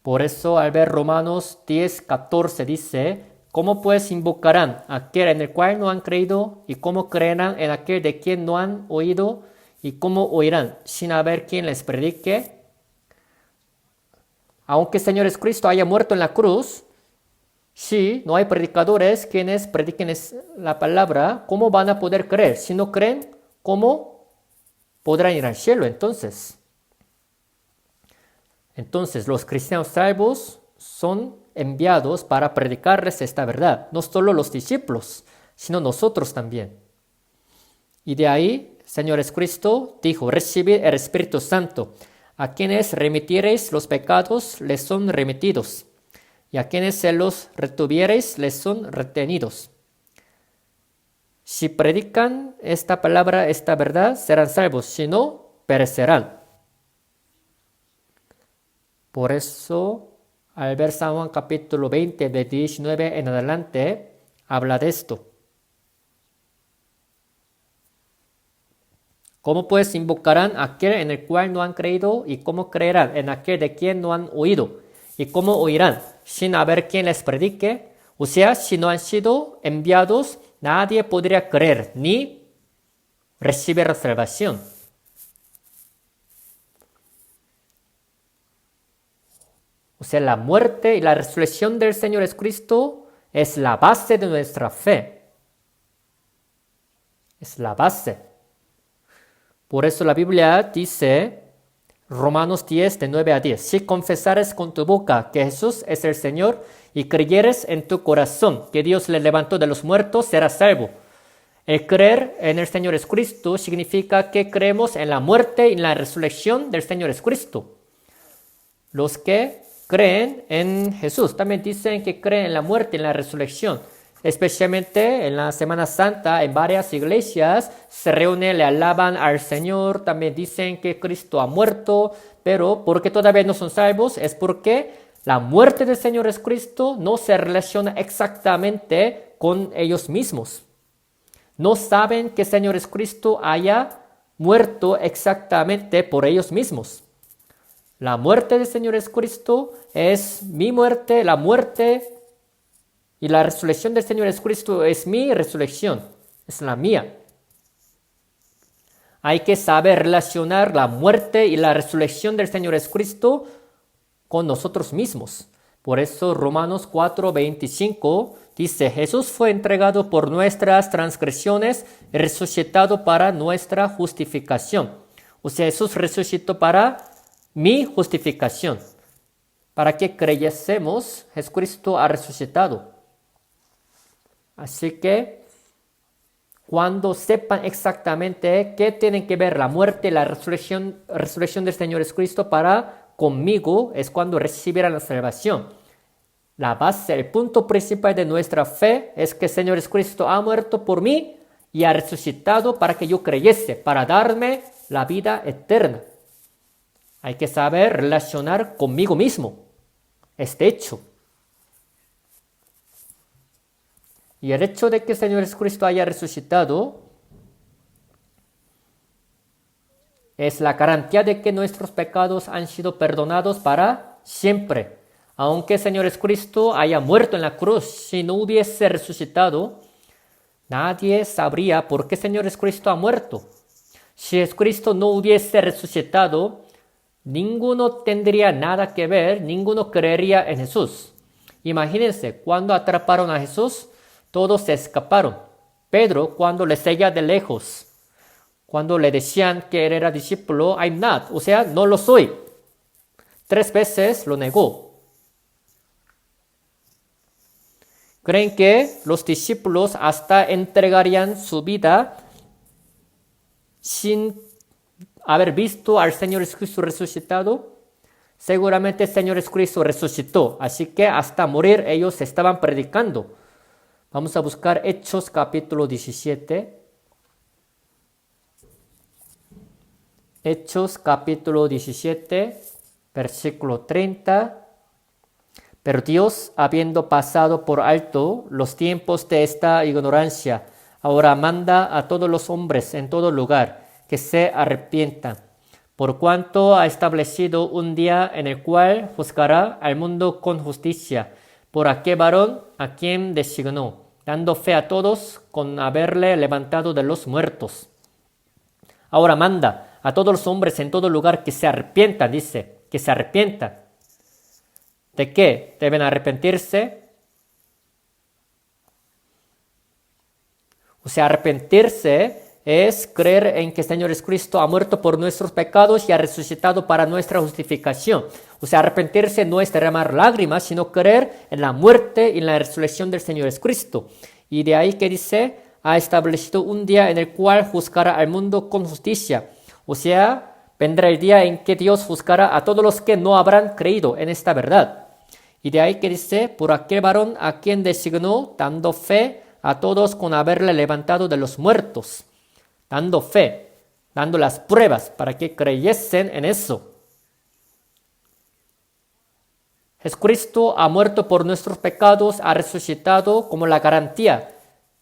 Por eso al ver Romanos 10, 14 dice, ¿cómo pues invocarán a aquel en el cual no han creído? ¿Y cómo creerán en aquel de quien no han oído? ¿Y cómo oirán sin haber quien les predique? Aunque el Señor Jesucristo haya muerto en la cruz, si no hay predicadores quienes prediquen la palabra, ¿cómo van a poder creer? Si no creen, ¿cómo podrán ir al cielo entonces? Entonces, los cristianos salvos son enviados para predicarles esta verdad. No solo los discípulos, sino nosotros también. Y de ahí, Señor Jesucristo dijo, recibid el Espíritu Santo. A quienes remitiereis los pecados, les son remitidos. y a quienes se los retuviereis les son retenidos. Si predican esta palabra, esta verdad, serán salvos, si no, perecerán. Por eso, al ver San Juan capítulo 20, de 19 en adelante, habla de esto. ¿Cómo pues invocarán a aquel en el cual no han creído? ¿Y cómo creerán en aquel de quien no han oído? ¿Y cómo oirán sin haber quien les predique? O sea, si no han sido enviados, nadie podría creer ni recibir la salvación. O sea, la muerte y la resurrección del Señor Jesucristo es la base de nuestra fe. Es la base. Por eso la Biblia dice, Romanos 10, de 9 a 10, si confesares con tu boca que Jesús es el Señor y creyeres en tu corazón que Dios le levantó de los muertos, serás salvo. El creer en el Señor Jesucristo significa que creemos en la muerte y en la resurrección del Señor Jesucristo. Los que creen en Jesús también dicen que creen en la muerte y en la resurrección. Especialmente en la Semana Santa, en varias iglesias se reúnen, le alaban al Señor, también dicen que Cristo ha muerto, pero porque todavía no son salvos es porque la muerte del Señor Jesucristo no se relaciona exactamente con ellos mismos. No saben que el Señor Jesucristo haya muerto exactamente por ellos mismos. La muerte del Señor Jesucristo es mi muerte, la muerte y la resurrección del Señor Jesucristo es mi resurrección, es la mía. Hay que saber relacionar la muerte y la resurrección del Señor Jesucristo con nosotros mismos. Por eso Romanos 4:25 dice, Jesús fue entregado por nuestras transgresiones y resucitado para nuestra justificación. O sea, Jesús resucitó para mi justificación. Para que creyésemos, Jesucristo ha resucitado. Así que cuando sepan exactamente qué tienen que ver la muerte y la resurrección del Señor Jesucristo para conmigo, es cuando recibirán la salvación. La base, el punto principal de nuestra fe es que el Señor Jesucristo ha muerto por mí y ha resucitado para que yo creyese, para darme la vida eterna. Hay que saber relacionar conmigo mismo este hecho. Y el hecho de que el Señor Jesucristo haya resucitado es la garantía de que nuestros pecados han sido perdonados para siempre. Aunque el Señor Jesucristo haya muerto en la cruz, si no hubiese resucitado, nadie sabría por qué el Señor Jesucristo ha muerto. Si Jesucristo no hubiese resucitado, ninguno tendría nada que ver, ninguno creería en Jesús. Imagínense, cuando atraparon a Jesús, todos se escaparon. Pedro, cuando le seguía de lejos, cuando le decían que él era discípulo, I'm not, o sea, no lo soy. 3 veces lo negó. ¿Creen que los discípulos hasta entregarían su vida sin haber visto al Señor Jesucristo resucitado? Seguramente el Señor Jesucristo resucitó, así que hasta morir ellos estaban predicando. Vamos a buscar Hechos capítulo 17. Hechos capítulo 17, versículo 30. Pero Dios, habiendo pasado por alto los tiempos de esta ignorancia, ahora manda a todos los hombres en todo lugar que se arrepientan, por cuanto ha establecido un día en el cual juzgará al mundo con justicia, por aquel varón a quien designó, dando fe a todos con haberle levantado de los muertos. Ahora manda a todos los hombres en todo lugar que se arrepientan, dice, que se arrepientan. ¿De qué? Deben arrepentirse. O sea, arrepentirse es creer en que el Señor Jesucristo ha muerto por nuestros pecados y ha resucitado para nuestra justificación. O sea, arrepentirse no es derramar lágrimas, sino creer en la muerte y en la resurrección del Señor Jesucristo. Y de ahí que dice, ha establecido un día en el cual juzgará al mundo con justicia. O sea, vendrá el día en que Dios juzgará a todos los que no habrán creído en esta verdad. Y de ahí que dice, por aquel varón a quien designó, dando fe a todos con haberle levantado de los muertos. Dando fe, dando las pruebas para que creyesen en eso. Jesucristo ha muerto por nuestros pecados, ha resucitado como la garantía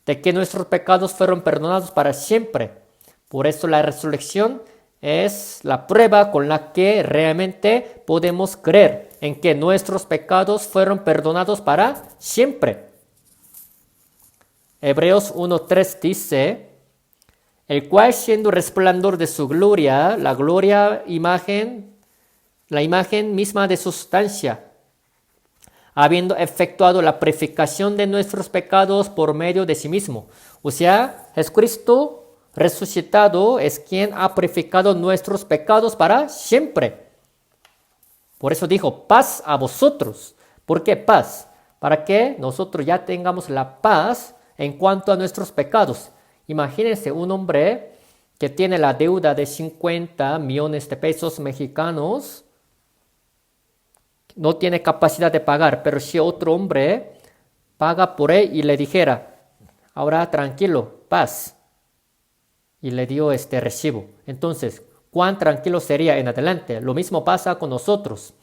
de que nuestros pecados fueron perdonados para siempre. Por eso la resurrección es la prueba con la que realmente podemos creer en que nuestros pecados fueron perdonados para siempre. Hebreos 1:3 dice, el cual siendo resplandor de su gloria, la imagen misma de su sustancia, habiendo efectuado la purificación de nuestros pecados por medio de sí mismo. O sea, Jesucristo resucitado es quien ha purificado nuestros pecados para siempre. Por eso dijo, paz a vosotros. ¿Por qué paz? Para que nosotros ya tengamos la paz en cuanto a nuestros pecados. Imagínense un hombre que tiene la deuda de 50 millones de pesos mexicanos, no tiene capacidad de pagar, pero si otro hombre paga por él y le dijera, ahora tranquilo, paz, y le dio este recibo. Entonces, ¿cuán tranquilo sería en adelante? Lo mismo pasa con nosotros.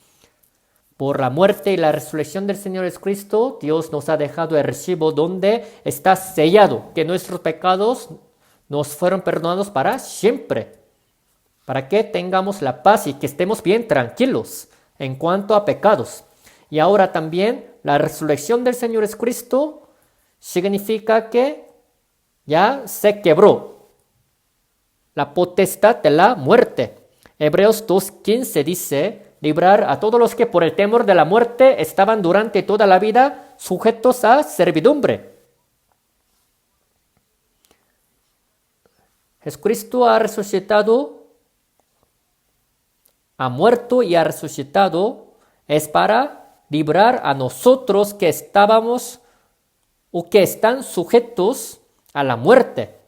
Por la muerte y la resurrección del Señor Jesucristo, Dios nos ha dejado el recibo donde está sellado que nuestros pecados nos fueron perdonados para siempre. Para que tengamos la paz y que estemos bien tranquilos en cuanto a pecados. Y ahora también la resurrección del Señor Jesucristo significa que ya se quebró la potestad de la muerte. Hebreos 2:15 dice, librar a todos los que por el temor de la muerte estaban durante toda la vida sujetos a servidumbre. Jesucristo ha resucitado, ha muerto y ha resucitado, es para librar a nosotros que estábamos o que están sujetos a la muerte.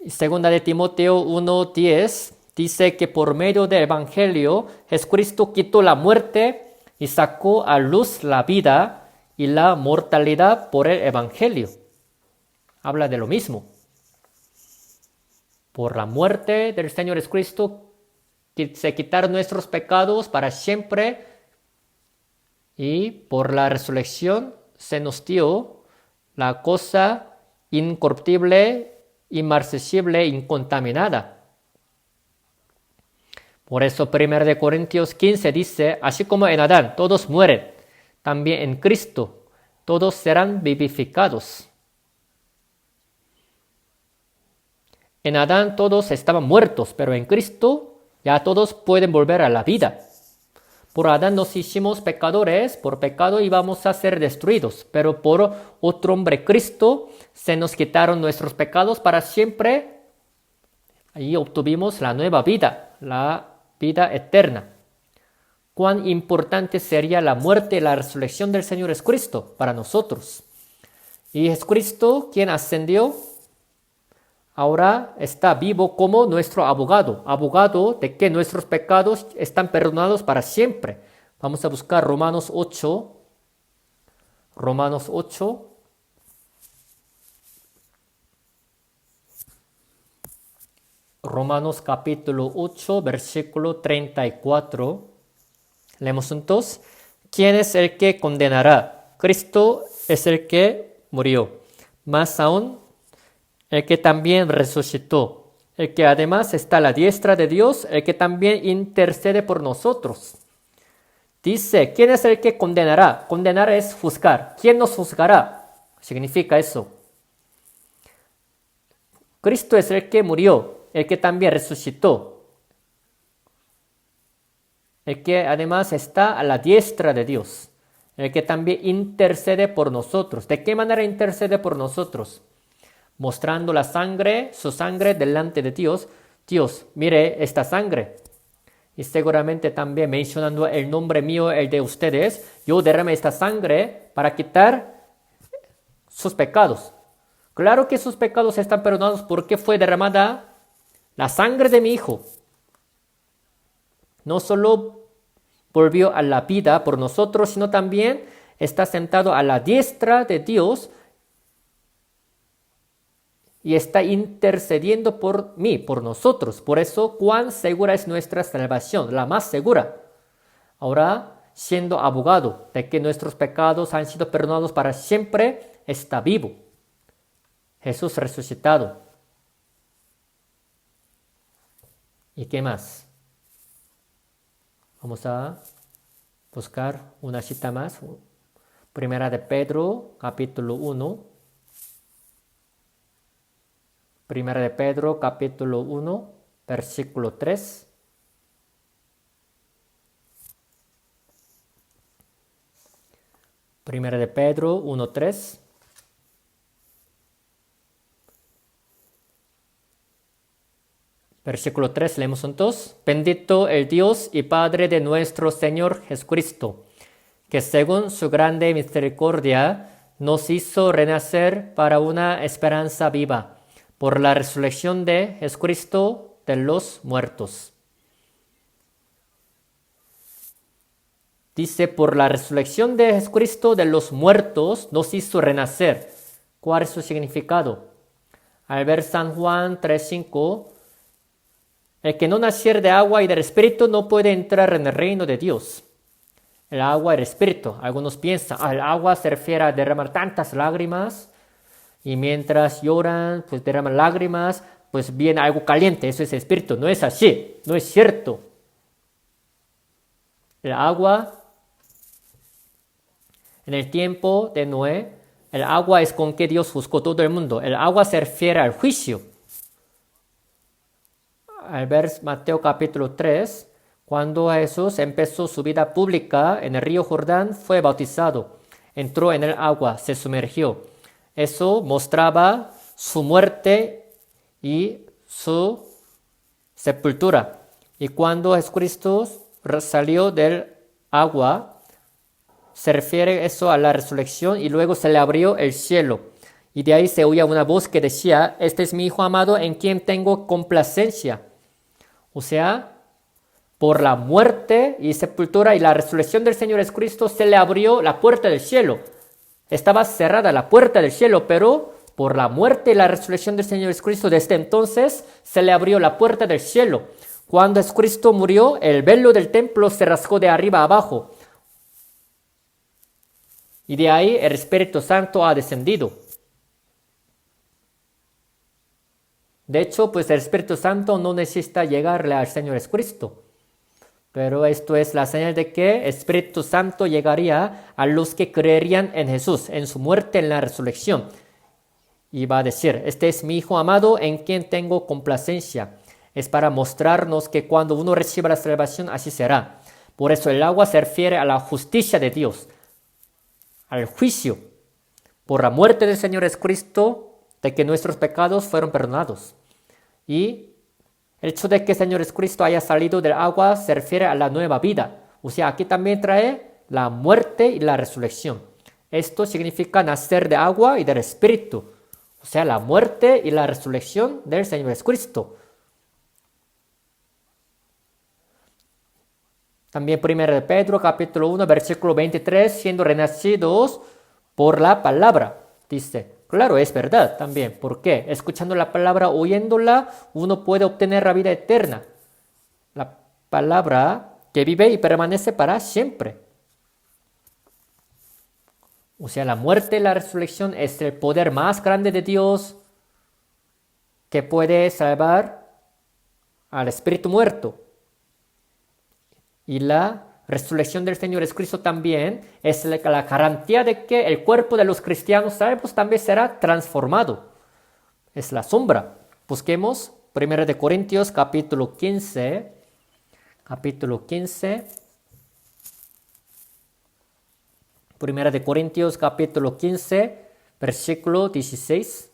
Segunda de Timoteo 1:10 dice que por medio del Evangelio Jesucristo quitó la muerte y sacó a luz la vida y la mortalidad por el Evangelio. Habla de lo mismo. Por la muerte del Señor Jesucristo se quitaron nuestros pecados para siempre y por la resurrección se nos dio la cosa incorruptible, inmarcesible, incontaminada. Por eso 1 Corintios 15 dice, así como en Adán todos mueren, también en Cristo todos serán vivificados. En Adán todos estaban muertos, pero en Cristo ya todos pueden volver a la vida. Por Adán nos hicimos pecadores, por pecado íbamos a ser destruidos, pero por otro hombre Cristo se nos quitaron nuestros pecados para siempre y obtuvimos la nueva vida, la vida eterna. Cuán importante sería la muerte y la resurrección del Señor Jesucristo para nosotros. Y Jesucristo, quien ascendió, ahora está vivo como nuestro abogado, abogado de que nuestros pecados están perdonados para siempre. Vamos a buscar Romanos 8. Romanos 8. Romanos capítulo 8, versículo 34. Leemos juntos. ¿Quién es el que condenará? Cristo es el que murió. Más aún, el que también resucitó, el que además está a la diestra de Dios, el que también intercede por nosotros. Dice, ¿quién es el que condenará? Condenar es juzgar. ¿Quién nos juzgará? Significa eso. Cristo es el que murió, el que también resucitó, el que además está a la diestra de Dios, el que también intercede por nosotros. ¿De qué manera intercede por nosotros? Mostrando la sangre, su sangre delante de Dios. Dios, mire esta sangre. Y seguramente también mencionando el nombre mío, el de ustedes, yo derramé esta sangre para quitar sus pecados. Claro que sus pecados están perdonados porque fue derramada la sangre de mi Hijo. No solo volvió a la vida por nosotros, sino también está sentado a la diestra de Dios y está intercediendo por mí, por nosotros. Por eso, cuán segura es nuestra salvación, la más segura. Ahora, siendo abogado de que nuestros pecados han sido perdonados para siempre, está vivo. Jesús resucitado. ¿Y qué más? Vamos a buscar una cita más. Primera de Pedro, capítulo 1. Primera de Pedro, capítulo 1, versículo 3. Primera de Pedro 1:3. Versículo 3, leemos juntos. Bendito el Dios y Padre de nuestro Señor Jesucristo, que según su grande misericordia nos hizo renacer para una esperanza viva, por la resurrección de Jesucristo de los muertos. Dice, por la resurrección de Jesucristo de los muertos nos hizo renacer. ¿Cuál es su significado? Al ver San Juan 3:5, el que no naciere de agua y del Espíritu no puede entrar en el reino de Dios. El agua y el Espíritu. Algunos piensan, el agua se refiere a derramar tantas lágrimas y mientras lloran, pues derraman lágrimas, pues viene algo caliente, eso es el Espíritu. No es así, no es cierto. El agua, en el tiempo de Noé, el agua es con que Dios juzgó todo el mundo. El agua se refiere al juicio. Al ver Mateo capítulo 3, cuando Jesús empezó su vida pública en el río Jordán, fue bautizado, entró en el agua, se sumergió. Eso mostraba su muerte y su sepultura. Y cuando Jesucristo salió del agua, se refiere eso a la resurrección y luego se le abrió el cielo. Y de ahí se oía una voz que decía, este es mi Hijo amado en quien tengo complacencia. O sea, por la muerte y sepultura y la resurrección del Señor Jesucristo se le abrió la puerta del cielo. Estaba cerrada la puerta del cielo, pero por la muerte y la resurrección del Señor Jesucristo desde entonces se le abrió la puerta del cielo. Cuando Jesucristo murió, el velo del templo se rasgó de arriba a abajo. Y de ahí el Espíritu Santo ha descendido. De hecho, pues el Espíritu Santo no necesita llegarle al Señor Jesucristo. Pero esto es la señal de que el Espíritu Santo llegaría a los que creerían en Jesús, en su muerte, en la resurrección. Y va a decir, este es mi Hijo amado en quien tengo complacencia. Es para mostrarnos que cuando uno reciba la salvación, así será. Por eso el agua se refiere a la justicia de Dios, al juicio, por la muerte del Señor Jesucristo, de que nuestros pecados fueron perdonados. Y el hecho de que el Señor Jesucristo haya salido del agua se refiere a la nueva vida. O sea, aquí también trae la muerte y la resurrección. Esto significa nacer de agua y del Espíritu. O sea, la muerte y la resurrección del Señor Jesucristo. También 1 de Pedro, capítulo 1, versículo 23, siendo renacidos por la palabra, dice. Claro, es verdad también. ¿Por qué? Escuchando la palabra, oyéndola, uno puede obtener la vida eterna. La palabra que vive y permanece para siempre. O sea, la muerte y la resurrección es el poder más grande de Dios que puede salvar al espíritu muerto. Y la resurrección del Señor Jesucristo también es la garantía de que el cuerpo de los cristianos salvos también será transformado. Es la sombra. Busquemos 1 de Corintios capítulo 15. Capítulo 15. 1 de Corintios capítulo 15, versículo 16.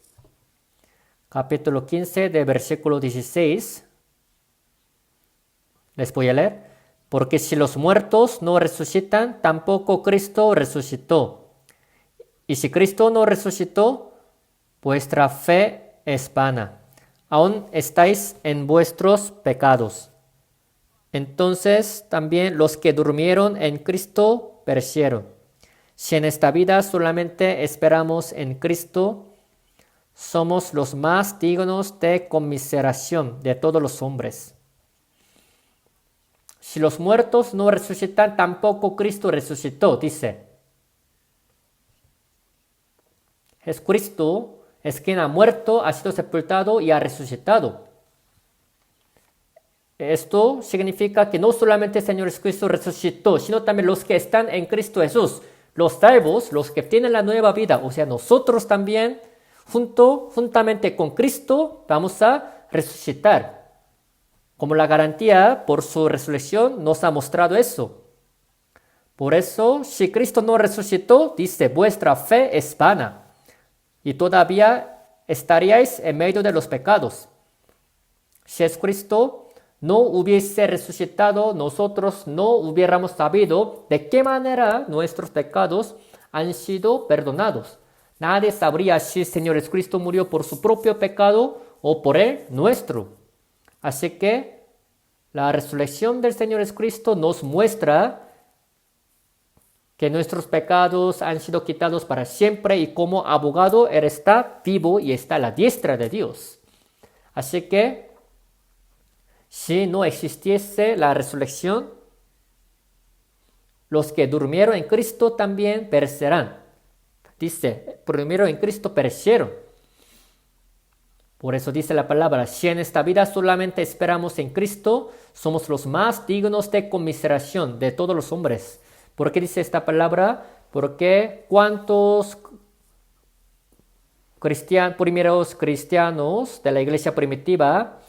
Capítulo 15 de versículo 16. Les voy a leer. Porque si los muertos no resucitan, tampoco Cristo resucitó. Y si Cristo no resucitó, vuestra fe es vana. Aún estáis en vuestros pecados. Entonces también los que durmieron en Cristo perecieron. Si en esta vida solamente esperamos en Cristo, somos los más dignos de conmiseración de todos los hombres. Si los muertos no resucitan, tampoco Cristo resucitó, dice. Jesucristo es quien ha muerto, ha sido sepultado y ha resucitado. Esto significa que no solamente el Señor Jesucristo resucitó, sino también los que están en Cristo Jesús, los salvos, los que tienen la nueva vida, o sea, nosotros también, juntamente con Cristo, vamos a resucitar. Como la garantía por su resurrección nos ha mostrado eso. Por eso, si Cristo no resucitó, dice, vuestra fe es vana y todavía estaríais en medio de los pecados. Si Jesucristo no hubiese resucitado, nosotros no hubiéramos sabido de qué manera nuestros pecados han sido perdonados. Nadie sabría si el Señor Jesucristo murió por su propio pecado o por el nuestro. Así que la resurrección del Señor Jesucristo nos muestra que nuestros pecados han sido quitados para siempre y como abogado Él está vivo y está a la diestra de Dios. Así que si no existiese la resurrección, los que durmieron en Cristo también perecerán. Dice, durmieron en Cristo perecieron. Por eso dice la palabra, si en esta vida solamente esperamos en Cristo, somos los más dignos de conmiseración de todos los hombres. ¿Por qué dice esta palabra? Porque cuántos primeros cristianos de la iglesia primitiva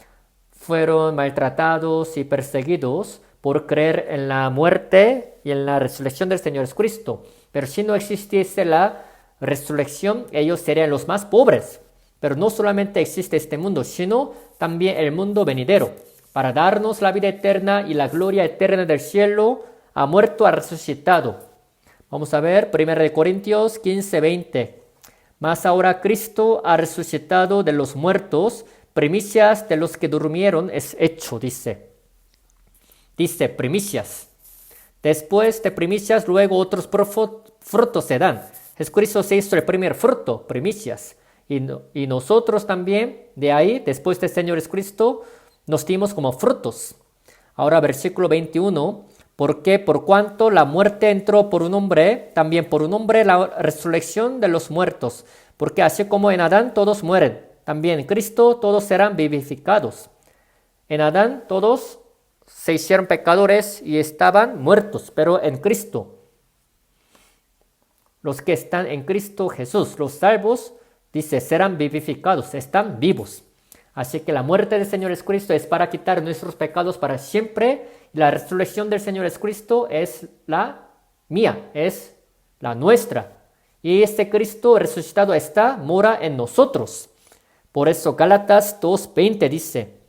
fueron maltratados y perseguidos por creer en la muerte y en la resurrección del Señor Jesucristo. Pero si no existiese la resurrección, ellos serían los más pobres. Pero no solamente existe este mundo, sino también el mundo venidero. Para darnos la vida eterna y la gloria eterna del cielo, ha muerto, ha resucitado. Vamos a ver 1 Corintios 15:20. Mas ahora Cristo ha resucitado de los muertos, primicias de los que durmieron es hecho, dice. Dice primicias. Después de primicias, luego otros frutos se dan. Jesucristo se hizo el primer fruto, primicias. Y nosotros también, de ahí, después del Señor Jesucristo, nos dimos como frutos. Ahora versículo 21. Porque por cuanto la muerte entró por un hombre, también por un hombre la resurrección de los muertos. Porque así como en Adán todos mueren, también en Cristo todos serán vivificados. En Adán todos se hicieron pecadores y estaban muertos, pero en Cristo, los que están en Cristo Jesús, los salvos, dice, serán vivificados, están vivos. Así que la muerte del Señor Jesucristo es para quitar nuestros pecados para siempre. Y la resurrección del Señor Jesucristo es la mía, es la nuestra. Y este Cristo resucitado mora en nosotros. Por eso Gálatas 2:20 dice,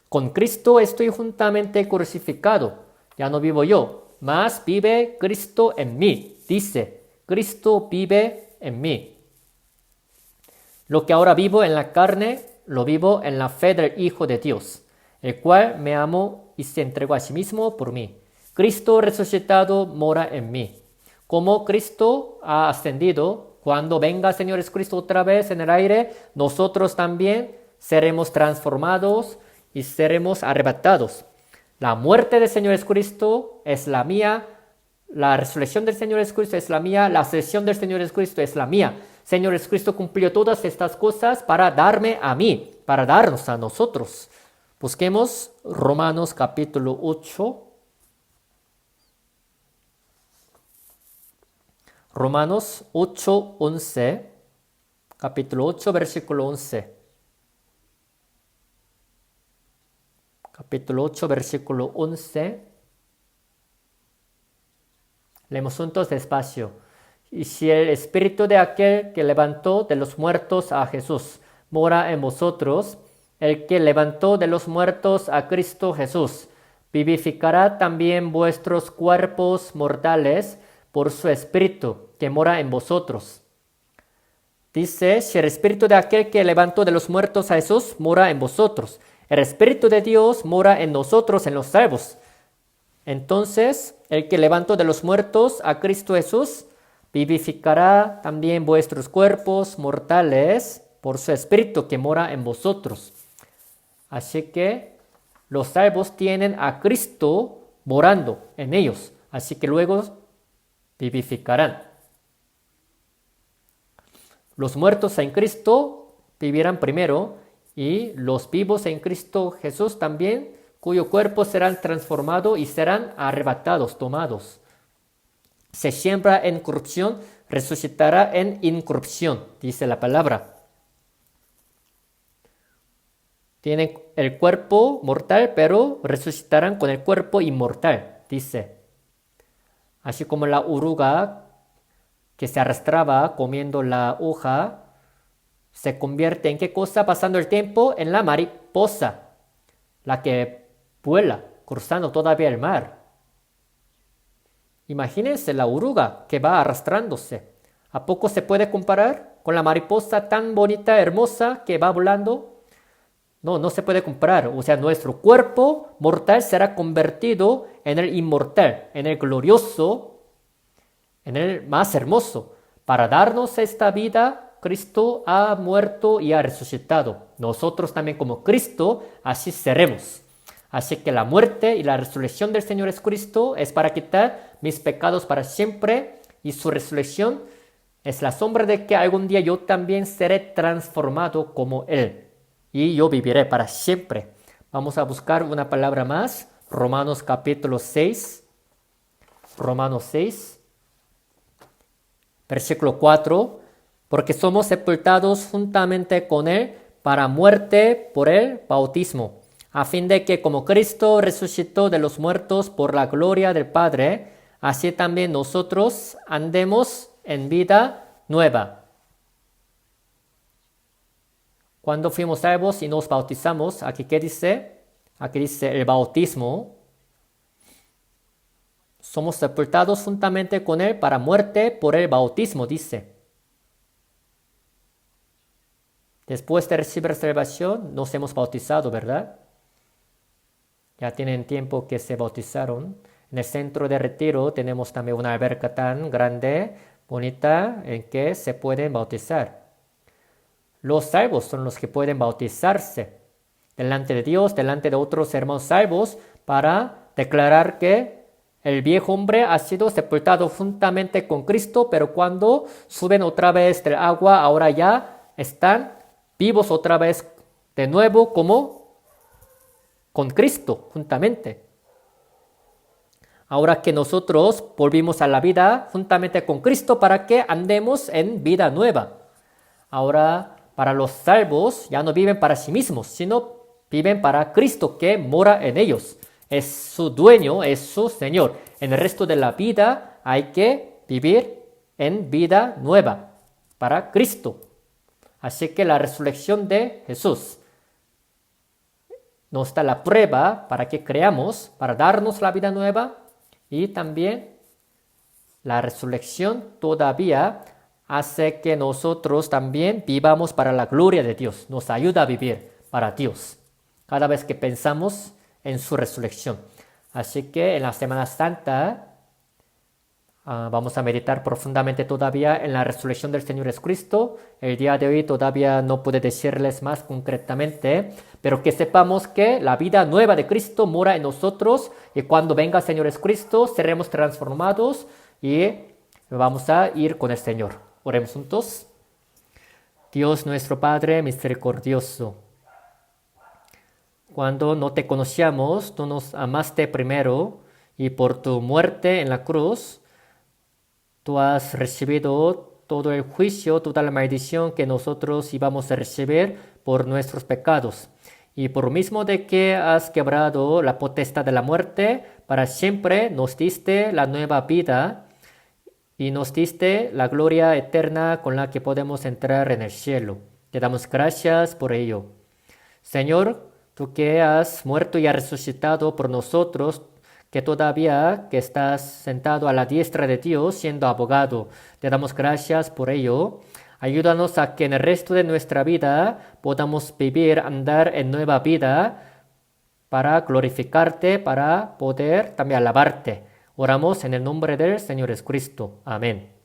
con Cristo estoy juntamente crucificado. Ya no vivo yo, mas vive Cristo en mí. Dice, Cristo vive en mí. Lo que ahora vivo en la carne, lo vivo en la fe del Hijo de Dios, el cual me amó y se entregó a sí mismo por mí. Cristo resucitado mora en mí. Como Cristo ha ascendido, cuando venga el Señor Jesucristo otra vez en el aire, nosotros también seremos transformados y seremos arrebatados. La muerte del Señor Jesucristo es la mía, la resurrección del Señor Jesucristo es la mía, la ascensión del Señor Jesucristo es la mía. Señor Jesucristo cumplió todas estas cosas para darme a mí, para darnos a nosotros. Busquemos Romanos capítulo 8. Romanos 8:11. Capítulo 8, versículo 11. Capítulo 8, versículo 11. Leemos juntos despacio. Y si el espíritu de aquel que levantó de los muertos a Jesús mora en vosotros, el que levantó de los muertos a Cristo Jesús vivificará también vuestros cuerpos mortales por su espíritu que mora en vosotros. Dice, si el espíritu de aquel que levantó de los muertos a Jesús mora en vosotros, el espíritu de Dios mora en nosotros, en los salvos. Entonces, el que levantó de los muertos a Cristo Jesús, vivificará también vuestros cuerpos mortales por su Espíritu que mora en vosotros. Así que los salvos tienen a Cristo morando en ellos. Así que luego vivificarán. Los muertos en Cristo vivirán primero y los vivos en Cristo Jesús también, cuyo cuerpo serán transformados y serán arrebatados, tomados. Se siembra en corrupción, resucitará en incorrupción, dice la palabra. Tienen el cuerpo mortal, pero resucitarán con el cuerpo inmortal, dice. Así como la oruga que se arrastraba comiendo la hoja, se convierte en ¿qué cosa? Pasando el tiempo en la mariposa, la que vuela, cruzando todavía el mar. Imagínense la oruga que va arrastrándose. ¿A poco se puede comparar con la mariposa tan bonita, hermosa, que va volando? No, no se puede comparar. O sea, nuestro cuerpo mortal será convertido en el inmortal, en el glorioso, en el más hermoso. Para darnos esta vida, Cristo ha muerto y ha resucitado. Nosotros también como Cristo, así seremos. Así que la muerte y la resurrección del Señor Jesucristo es para quitar mis pecados para siempre, y su resurrección es la sombra de que algún día yo también seré transformado como Él y yo viviré para siempre. Vamos a buscar una palabra más. Romanos capítulo 6. Romanos 6. Versículo 4. Porque somos sepultados juntamente con Él para muerte por el bautismo, a fin de que como Cristo resucitó de los muertos por la gloria del Padre, así también nosotros andemos en vida nueva. Cuando fuimos salvos y nos bautizamos, aquí ¿qué dice? Aquí dice el bautismo. Somos sepultados juntamente con Él para muerte por el bautismo, dice. Después de recibir salvación, nos hemos bautizado, ¿verdad? Ya tienen tiempo que se bautizaron. En el centro de retiro tenemos también una alberca tan grande, bonita, en que se pueden bautizar. Los salvos son los que pueden bautizarse delante de Dios, delante de otros hermanos salvos, para declarar que el viejo hombre ha sido sepultado juntamente con Cristo, pero cuando suben otra vez del agua, ahora ya están vivos otra vez de nuevo como con Cristo juntamente. Ahora que nosotros volvimos a la vida juntamente con Cristo para que andemos en vida nueva. Ahora, para los salvos ya no viven para sí mismos, sino viven para Cristo que mora en ellos. Es su dueño, es su Señor. En el resto de la vida hay que vivir en vida nueva para Cristo. Así que la resurrección de Jesús nos da la prueba para que creamos, para darnos la vida nueva, y también la resurrección todavía hace que nosotros también vivamos para la gloria de Dios. Nos ayuda a vivir para Dios cada vez que pensamos en su resurrección. Así que en la Semana Santa vamos a meditar profundamente todavía en la resurrección del Señor Jesucristo. El día de hoy todavía no puedo decirles más concretamente, pero que sepamos que la vida nueva de Cristo mora en nosotros, y cuando venga el Señor Jesucristo seremos transformados y vamos a ir con el Señor. Oremos juntos. Dios nuestro Padre misericordioso, cuando no te conocíamos, tú nos amaste primero, y por tu muerte en la cruz, tú has recibido todo el juicio, toda la maldición que nosotros íbamos a recibir por nuestros pecados. Y por mismo de que has quebrado la potestad de la muerte, para siempre nos diste la nueva vida y nos diste la gloria eterna con la que podemos entrar en el cielo. Te damos gracias por ello. Señor, tú que has muerto y has resucitado por nosotros, que todavía que estás sentado a la diestra de Dios siendo abogado, te damos gracias por ello. Ayúdanos a que en el resto de nuestra vida podamos vivir, andar en nueva vida, para glorificarte, para poder también alabarte. Oramos en el nombre del Señor Jesucristo. Amén.